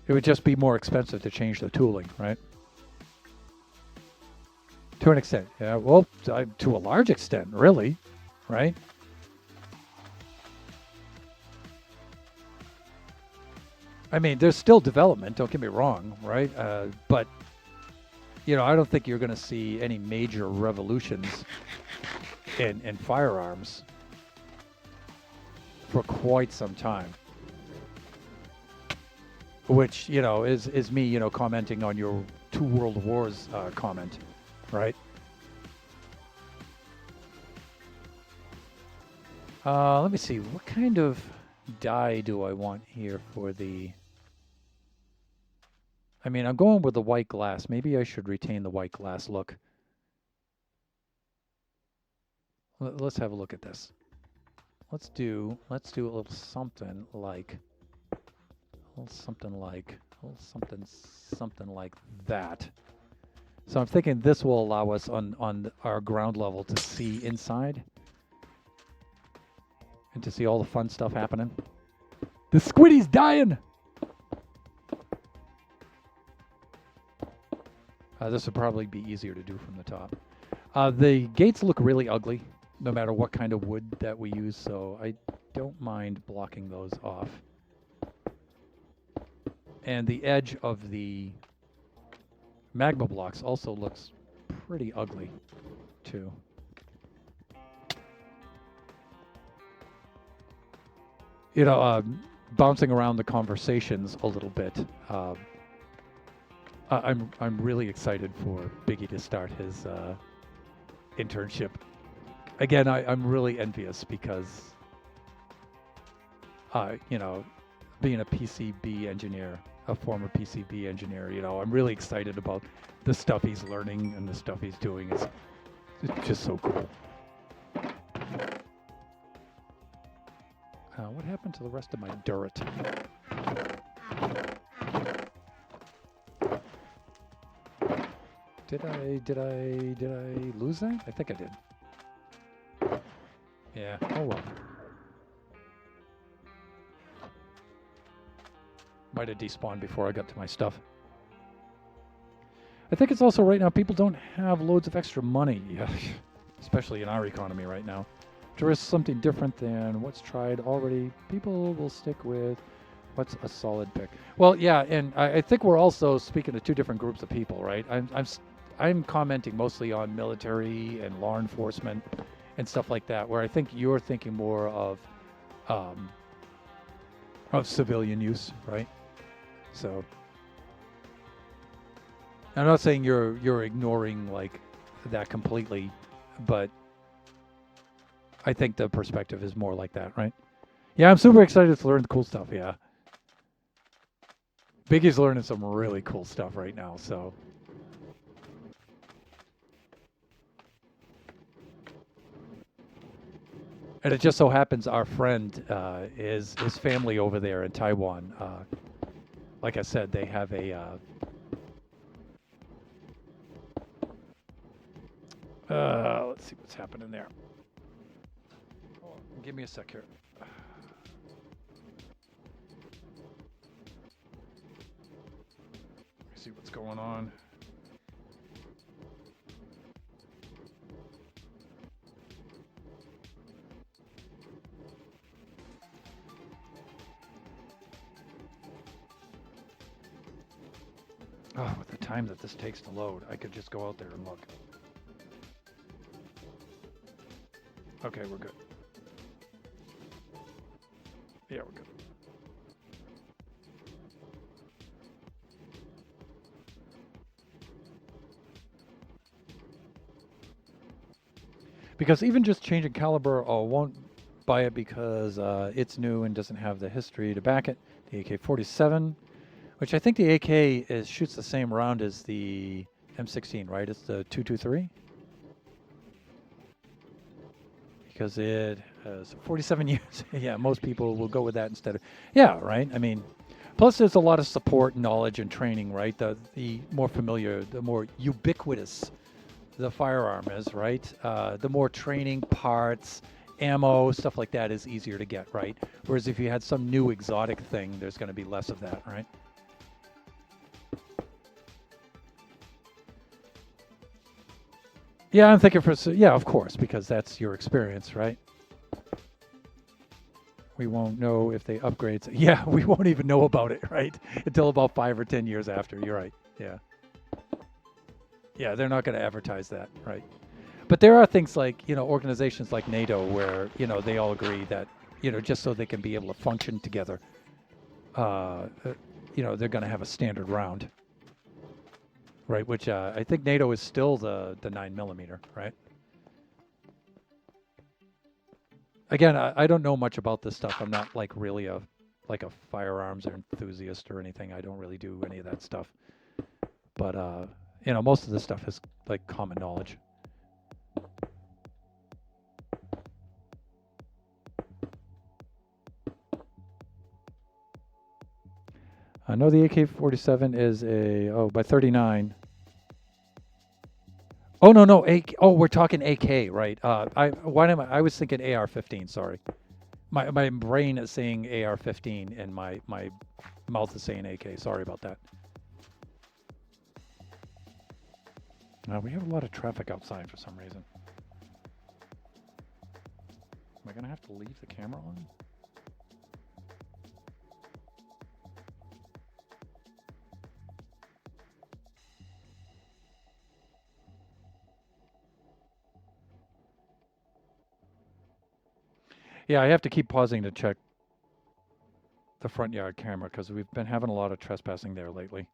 It would just be more expensive to change the tooling, right? To an extent, yeah. Well, to a large extent, really, right? I mean, there's still development. Don't get me wrong, right? But you know, I don't think you're going to see any major revolutions in firearms for quite some time. Which, you know, is me, you know, commenting on your Two World Wars comment, right? Let me see. What kind of dye do I want here for the... I mean, I'm going with the white glass. Maybe I should retain the white glass look. Let's have a look at this. Let's do a little something like something like that. So I'm thinking this will allow us on our ground level to see inside and to see all the fun stuff happening. The squiddy's dying. This would probably be easier to do from the top. The gates look really ugly, no matter what kind of wood that we use, so I don't mind blocking those off. And the edge of the magma blocks also looks pretty ugly, too. You know, bouncing around the conversations a little bit, I'm really excited for Biggie to start his internship. Again, I'm really envious because, you know, being a PCB engineer, a former PCB engineer, you know, I'm really excited about the stuff he's learning and the stuff he's doing. It's just so cool. What happened to the rest of my dirt? Did I lose that? I think I did. Yeah, oh well. Might have despawned before I got to my stuff. I think it's also right now people don't have loads of extra money, especially in our economy right now. To risk something different than what's tried already, people will stick with what's a solid pick. Well, yeah, and I think we're also speaking to two different groups of people, right? I'm commenting mostly on military and law enforcement and stuff like that, where I think you're thinking more of civilian use, right? So I'm not saying you're ignoring like that completely, but I think the perspective is more like that, right? Yeah, I'm super excited to learn the cool stuff, yeah. Biggie's learning some really cool stuff right now, so. And it just so happens our friend is his family over there in Taiwan. Like I said, they have a... let's see what's happening there. Oh, give me a sec here. See what's going on. Oh, with the time that this takes to load, I could just go out there and look. Okay, we're good. Yeah, we're good. Because even just changing caliber, won't buy it because it's new and doesn't have the history to back it. The AK-47, which I think the AK shoots the same round as the M16, right? It's the 223. Because it has 47 years. Yeah, most people will go with that instead of... Yeah, right? I mean, plus there's a lot of support, knowledge, and training, right? The more familiar, the more ubiquitous the firearm is, right? The more training, parts, ammo, stuff like that is easier to get, right? Whereas if you had some new exotic thing, there's going to be less of that, right? Yeah, I'm thinking yeah, of course, because that's your experience, right? We won't know if they upgrade. Yeah, we won't even know about it, right? Until about 5 or 10 years after. You're right. Yeah. Yeah, they're not going to advertise that, right? But there are things like, organizations like NATO where, they all agree that, just so they can be able to function together, they're going to have a standard round, right? Which I think NATO is still the 9mm, right? Again, I don't know much about this stuff. I'm not like really a firearms enthusiast or anything. I don't really do any of that stuff. But most of this stuff is like common knowledge. I know the AK-47 is by 39. Oh no, we're talking AK, right? I was thinking AR-15. Sorry, my brain is saying AR-15 and my mouth is saying AK. Sorry about that. We have a lot of traffic outside for some reason. Am I gonna have to leave the camera on? Yeah, I have to keep pausing to check the front yard camera because we've been having a lot of trespassing there lately.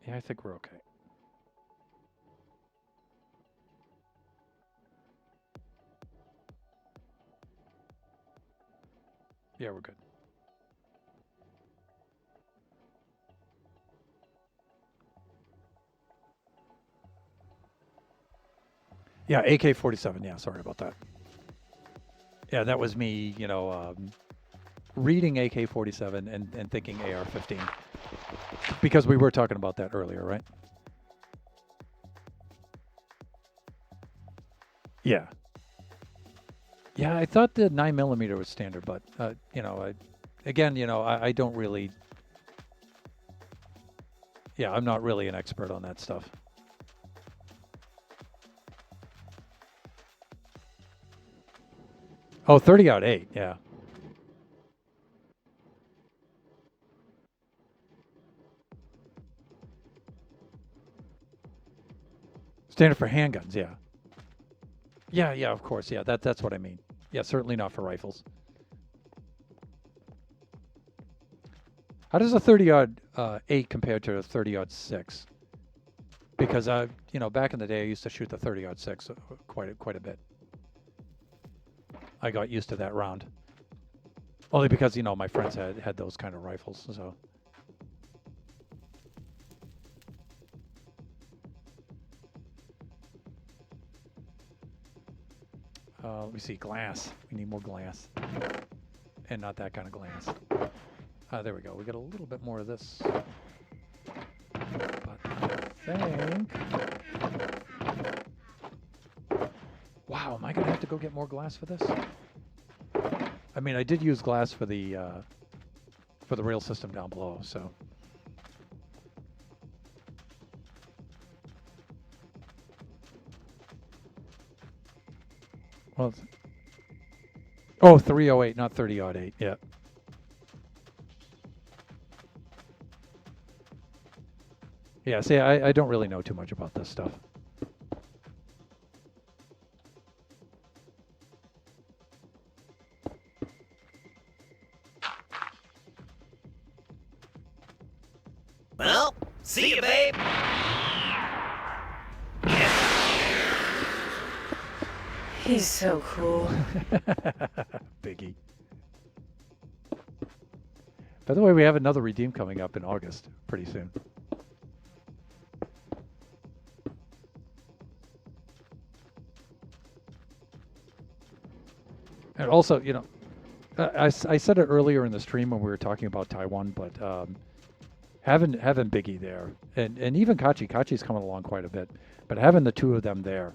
Yeah, I think we're okay. Yeah, we're good. Yeah, AK-47. Yeah, sorry about that. Yeah, that was me, reading AK-47 and thinking AR-15. Because we were talking about that earlier, right? Yeah. Yeah, I thought the 9mm was standard, but, I don't really... Yeah, I'm not really an expert on that stuff. Oh, 30-08, yeah. Standard for handguns, yeah. Yeah, of course, yeah, that's what I mean. Yeah, certainly not for rifles. How does a 30-08 compare to a 30-06? Because back in the day, I used to shoot the 30-06 quite a bit. I got used to that round, only because my friends had those kind of rifles. So. Let me see, glass. We need more glass, and not that kind of glass. There we go. We got a little bit more of this. But I think... Wow, am I going to have to go get more glass for this? I mean, I did use glass for the rail system down below, so... Well, oh, 308, not 30-08, yeah. Yeah, see, I don't really know too much about this stuff. Well, see you, babe. He's so cool. Biggie. By the way, we have another redeem coming up in August, pretty soon. And also, I said it earlier in the stream when we were talking about Taiwan, but having Biggie there, and even Kachi's coming along quite a bit, but having the two of them there,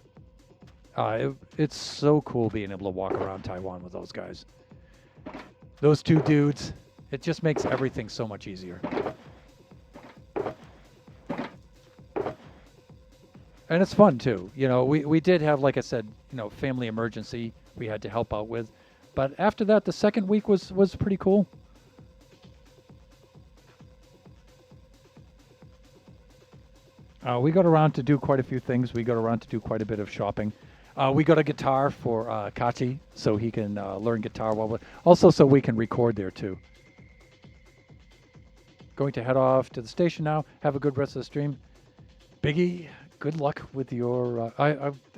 it's so cool being able to walk around Taiwan with those guys. Those two dudes, it just makes everything so much easier. And it's fun too. You know, we did have, like I said, you know, family emergency we had to help out with. But after that, the second week was pretty cool. We got around to do quite a few things. We got around to do quite a bit of shopping. We got a guitar for Kachi, so he can learn guitar while also so we can record there too. Going to head off to the station now. Have a good rest of the stream. Biggie, good luck with your...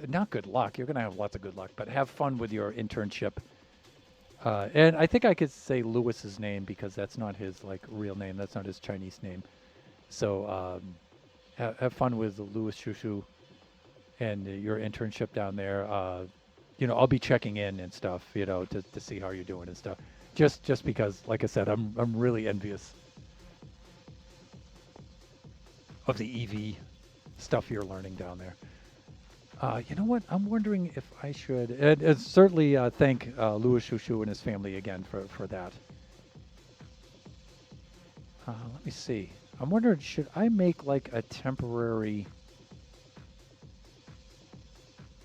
not good luck. You're going to have lots of good luck, but have fun with your internship. And I think I could say Lewis's name because that's not his like real name. That's not his Chinese name. So have fun with Lewis Shushu and your internship down there. You know, I'll be checking in and stuff, you know, to see how you're doing and stuff. Just because, like I said, I'm really envious of the EV stuff you're learning down there. You know what? I'm wondering if I should... And certainly thank Louis Shushu and his family again for that. Let me see. I'm wondering, should I make like a temporary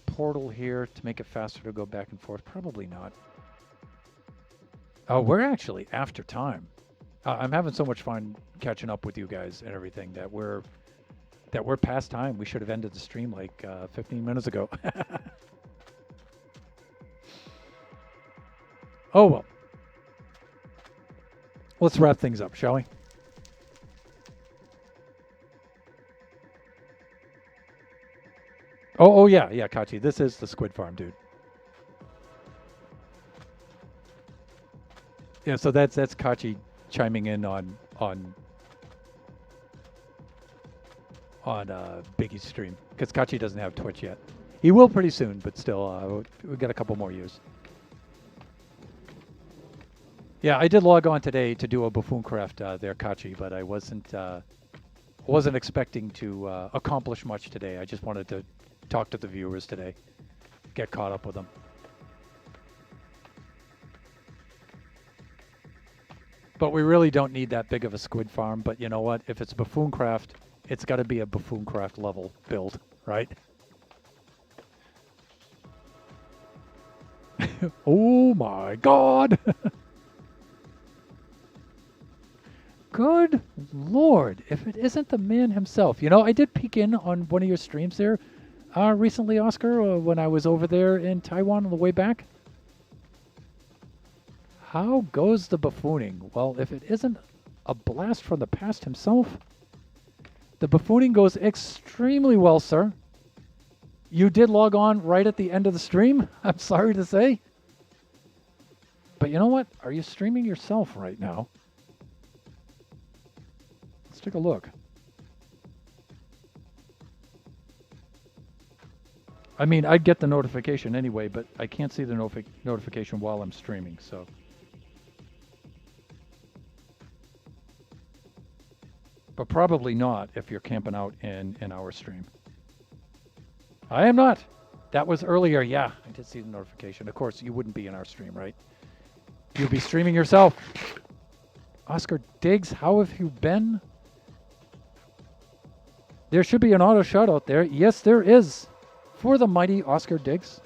portal here to make it faster to go back and forth? Probably not. Oh, we're actually after time. I'm having so much fun catching up with you guys and everything that we're past time. We should have ended the stream like 15 minutes ago. Oh, well. Let's wrap things up, shall we? Oh yeah, Kachi. This is the squid farm, dude. Yeah, so that's Kachi chiming in on Biggie's stream because Kachi doesn't have Twitch yet. He will pretty soon, but still, we got a couple more years. Yeah, I did log on today to do a Buffooncraft there, Kachi, but I wasn't expecting to accomplish much today. I just wanted to talk to the viewers today, get caught up with them. But we really don't need that big of a squid farm. But you know what? If it's Buffooncraft, it's got to be a Buffooncraft level build, right? Oh my God! Good Lord, if it isn't the man himself. You know, I did peek in on one of your streams there recently, Oscar, when I was over there in Taiwan on the way back. How goes the buffooning? Well, if it isn't a blast from the past himself, the buffooning goes extremely well, sir. You did log on right at the end of the stream, I'm sorry to say. But you know what? Are you streaming yourself right now? Let's take a look. I mean, I'd get the notification anyway, but I can't see the notification while I'm streaming, so... But probably not if you're camping out in our stream. I am not. That was earlier. Yeah, I did see the notification. Of course, you wouldn't be in our stream, right? You'd be streaming yourself. Oscar Diggs, how have you been? There should be an auto shout out there. Yes, there is. For the mighty Oscar Diggs.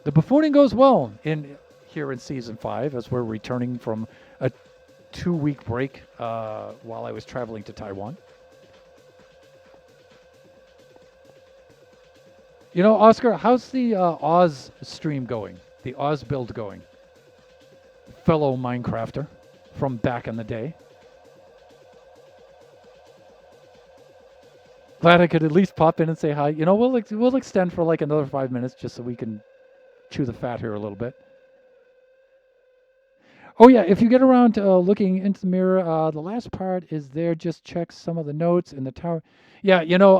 The buffooning goes well here in Season 5 as we're returning from a 2-week break while I was traveling to Taiwan. You know, Oscar, how's the Oz stream going? The Oz build going? Fellow Minecrafter from back in the day. Glad I could at least pop in and say hi. You know, we'll extend for like another 5 minutes just so we can chew the fat here a little bit. Oh yeah, if you get around to looking into the mirror, the last part is there. Just check some of the notes in the tower. Yeah, you know,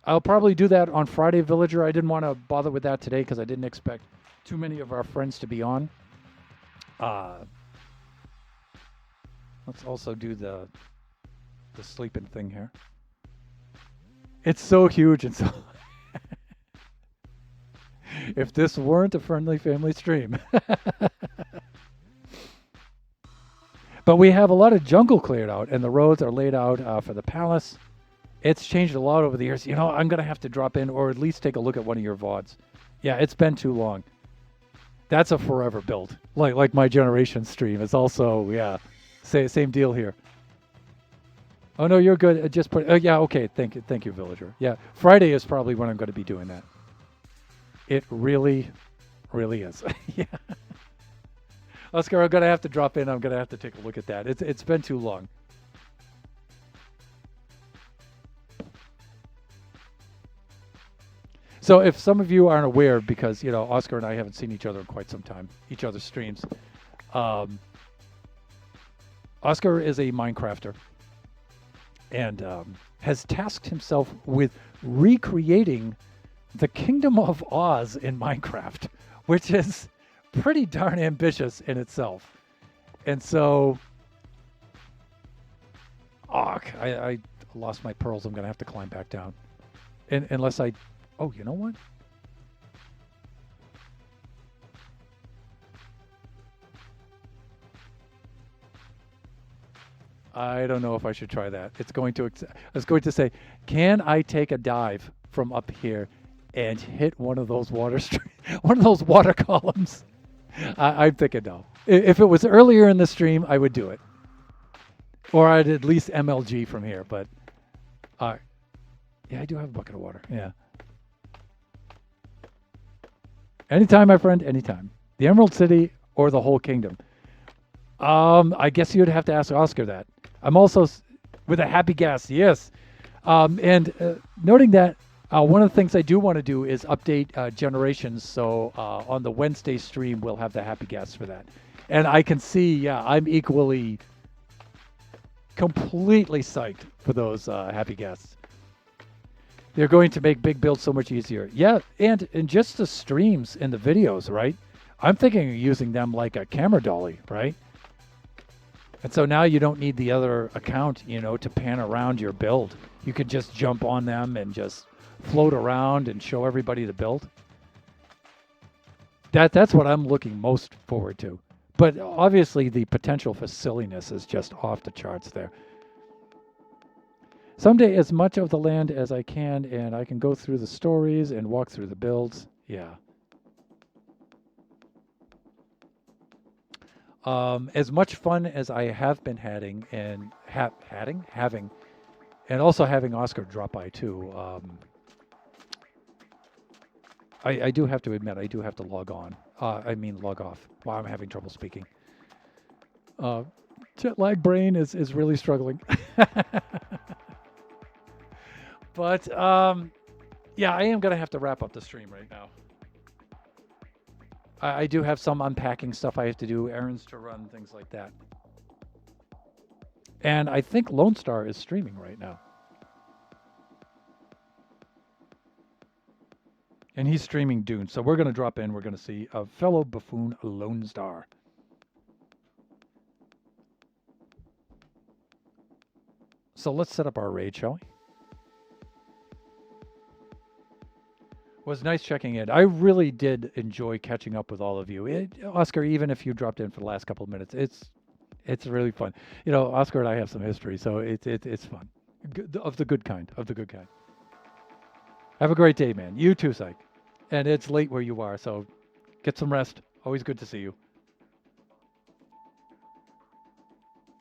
I'll probably do that on Friday, Villager. I didn't want to bother with that today because I didn't expect too many of our friends to be on. Let's also do the sleeping thing here. It's so huge and so... If this weren't a friendly family stream. But we have a lot of jungle cleared out, and the roads are laid out for the palace. It's changed a lot over the years. You know, I'm going to have to drop in or at least take a look at one of your VODs. Yeah, it's been too long. That's a forever build. Like my generation stream. It's also, yeah, same deal here. Oh, no, you're good. Just put, yeah, okay. Thank you, villager. Yeah, Friday is probably when I'm going to be doing that. It really, really is. Yeah. Oscar, I'm going to have to drop in. I'm going to have to take a look at that. It's been too long. So if some of you aren't aware, because, you know, Oscar and I haven't seen each other in quite some time, each other's streams, Oscar is a Minecrafter and has tasked himself with recreating the Kingdom of Oz in Minecraft, which is pretty darn ambitious in itself. And so, I lost my pearls. I'm going to have to climb back down. Unless I... Oh, you know what? I don't know if I should try that. It's going to... I was going to say, can I take a dive from up here and hit one of those water columns? I'm thinking no. If it was earlier in the stream, I would do it. Or I'd at least MLG from here, but... yeah, I do have a bucket of water. Yeah. Anytime, my friend, anytime. The Emerald City or the whole kingdom. I guess you'd have to ask Oscar that. I'm also with a happy guess, yes. And noting that one of the things I do want to do is update generations. So on the Wednesday stream, we'll have the happy guests for that. And I can see, yeah, I'm equally completely psyched for those happy guests. They're going to make big builds so much easier. Yeah, and just the streams and the videos, right? I'm thinking of using them like a camera dolly, right? And so now you don't need the other account, you know, to pan around your build. You could just jump on them and just float around and show everybody the build. That's what I'm looking most forward to. But obviously the potential for silliness is just off the charts there. Someday as much of the land as I can, and I can go through the stories and walk through the builds. Yeah. As much fun as I have been having, and and also having Oscar drop by too. I do have to admit, I do have to log on. Log off. Wow, I'm having trouble speaking. Jet lag brain is really struggling. But, yeah, I am going to have to wrap up the stream right now. I do have some unpacking stuff I have to do, errands to run, things like that. And I think Lone Star is streaming right now. And he's streaming Dune. So we're going to drop in. We're going to see a fellow buffoon, Lone Star. So let's set up our raid, shall we? Was nice checking in. I really did enjoy catching up with all of you. Oscar, even if you dropped in for the last couple of minutes, it's really fun. You know, Oscar and I have some history, so it's fun. Of the good kind. Have a great day, man. You too, Psych. And it's late where you are, so get some rest. Always good to see you.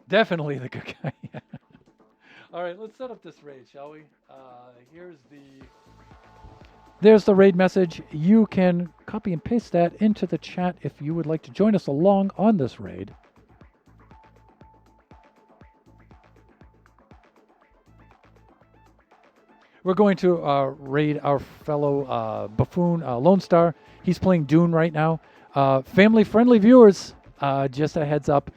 Definitely the good guy. All right, let's set up this raid, shall we? There's the raid message. You can copy and paste that into the chat if you would like to join us along on this raid. We're going to raid our fellow buffoon, Lone Star. He's playing Dune right now. Family-friendly viewers, just a heads up.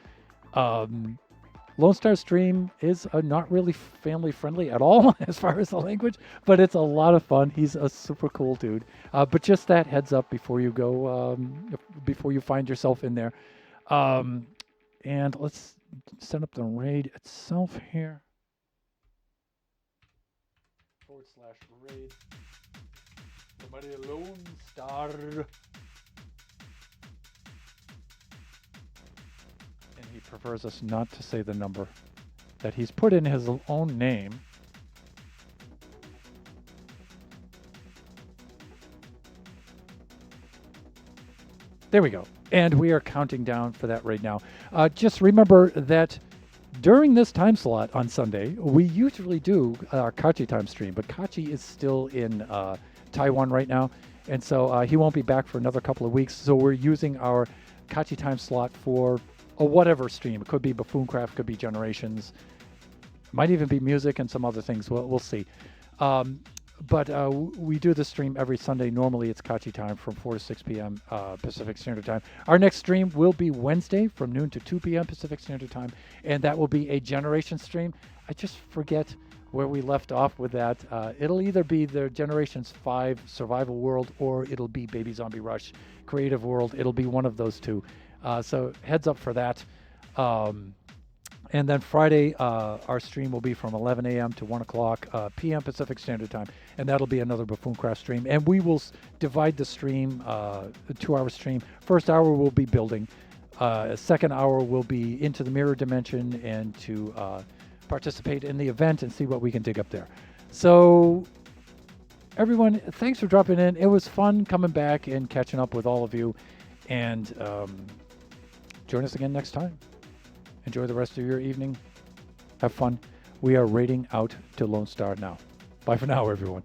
Lone Star stream is not really family-friendly at all as far as the language, but it's a lot of fun. He's a super cool dude. But just that heads up before you go, before you find yourself in there. And let's set up the raid itself here. /raid. Somebody Lone Star. And he prefers us not to say the number that he's put in his own name. There we go. And we are counting down for that right now. Just remember that during this time slot on Sunday, we usually do our Kachi time stream, but Kachi is still in Taiwan right now, and so he won't be back for another couple of weeks. So we're using our Kachi time slot for a whatever stream. It could be Buffooncraft, could be Generations, might even be music and some other things. We'll see. But we do the stream every Sunday. Normally it's Kachi time from 4 to 6 p.m. Pacific Standard Time. Our next stream will be Wednesday from noon to 2 p.m. Pacific Standard Time, and that will be a Generation stream. I just forget where we left off with that. It'll either be the Generations 5 Survival World, or it'll be Baby Zombie Rush Creative World. It'll be one of those two. So heads up for that. And then Friday, our stream will be from 11 a.m. to 1 o'clock p.m. Pacific Standard Time, and that'll be another Buffooncraft stream. And we will divide the stream, the 2-hour stream. First hour will be building. Second hour will be into the mirror dimension and to participate in the event and see what we can dig up there. So everyone, thanks for dropping in. It was fun coming back and catching up with all of you. And join us again next time. Enjoy the rest of your evening. Have fun. We are raiding out to Lone Star now. Bye for now, everyone.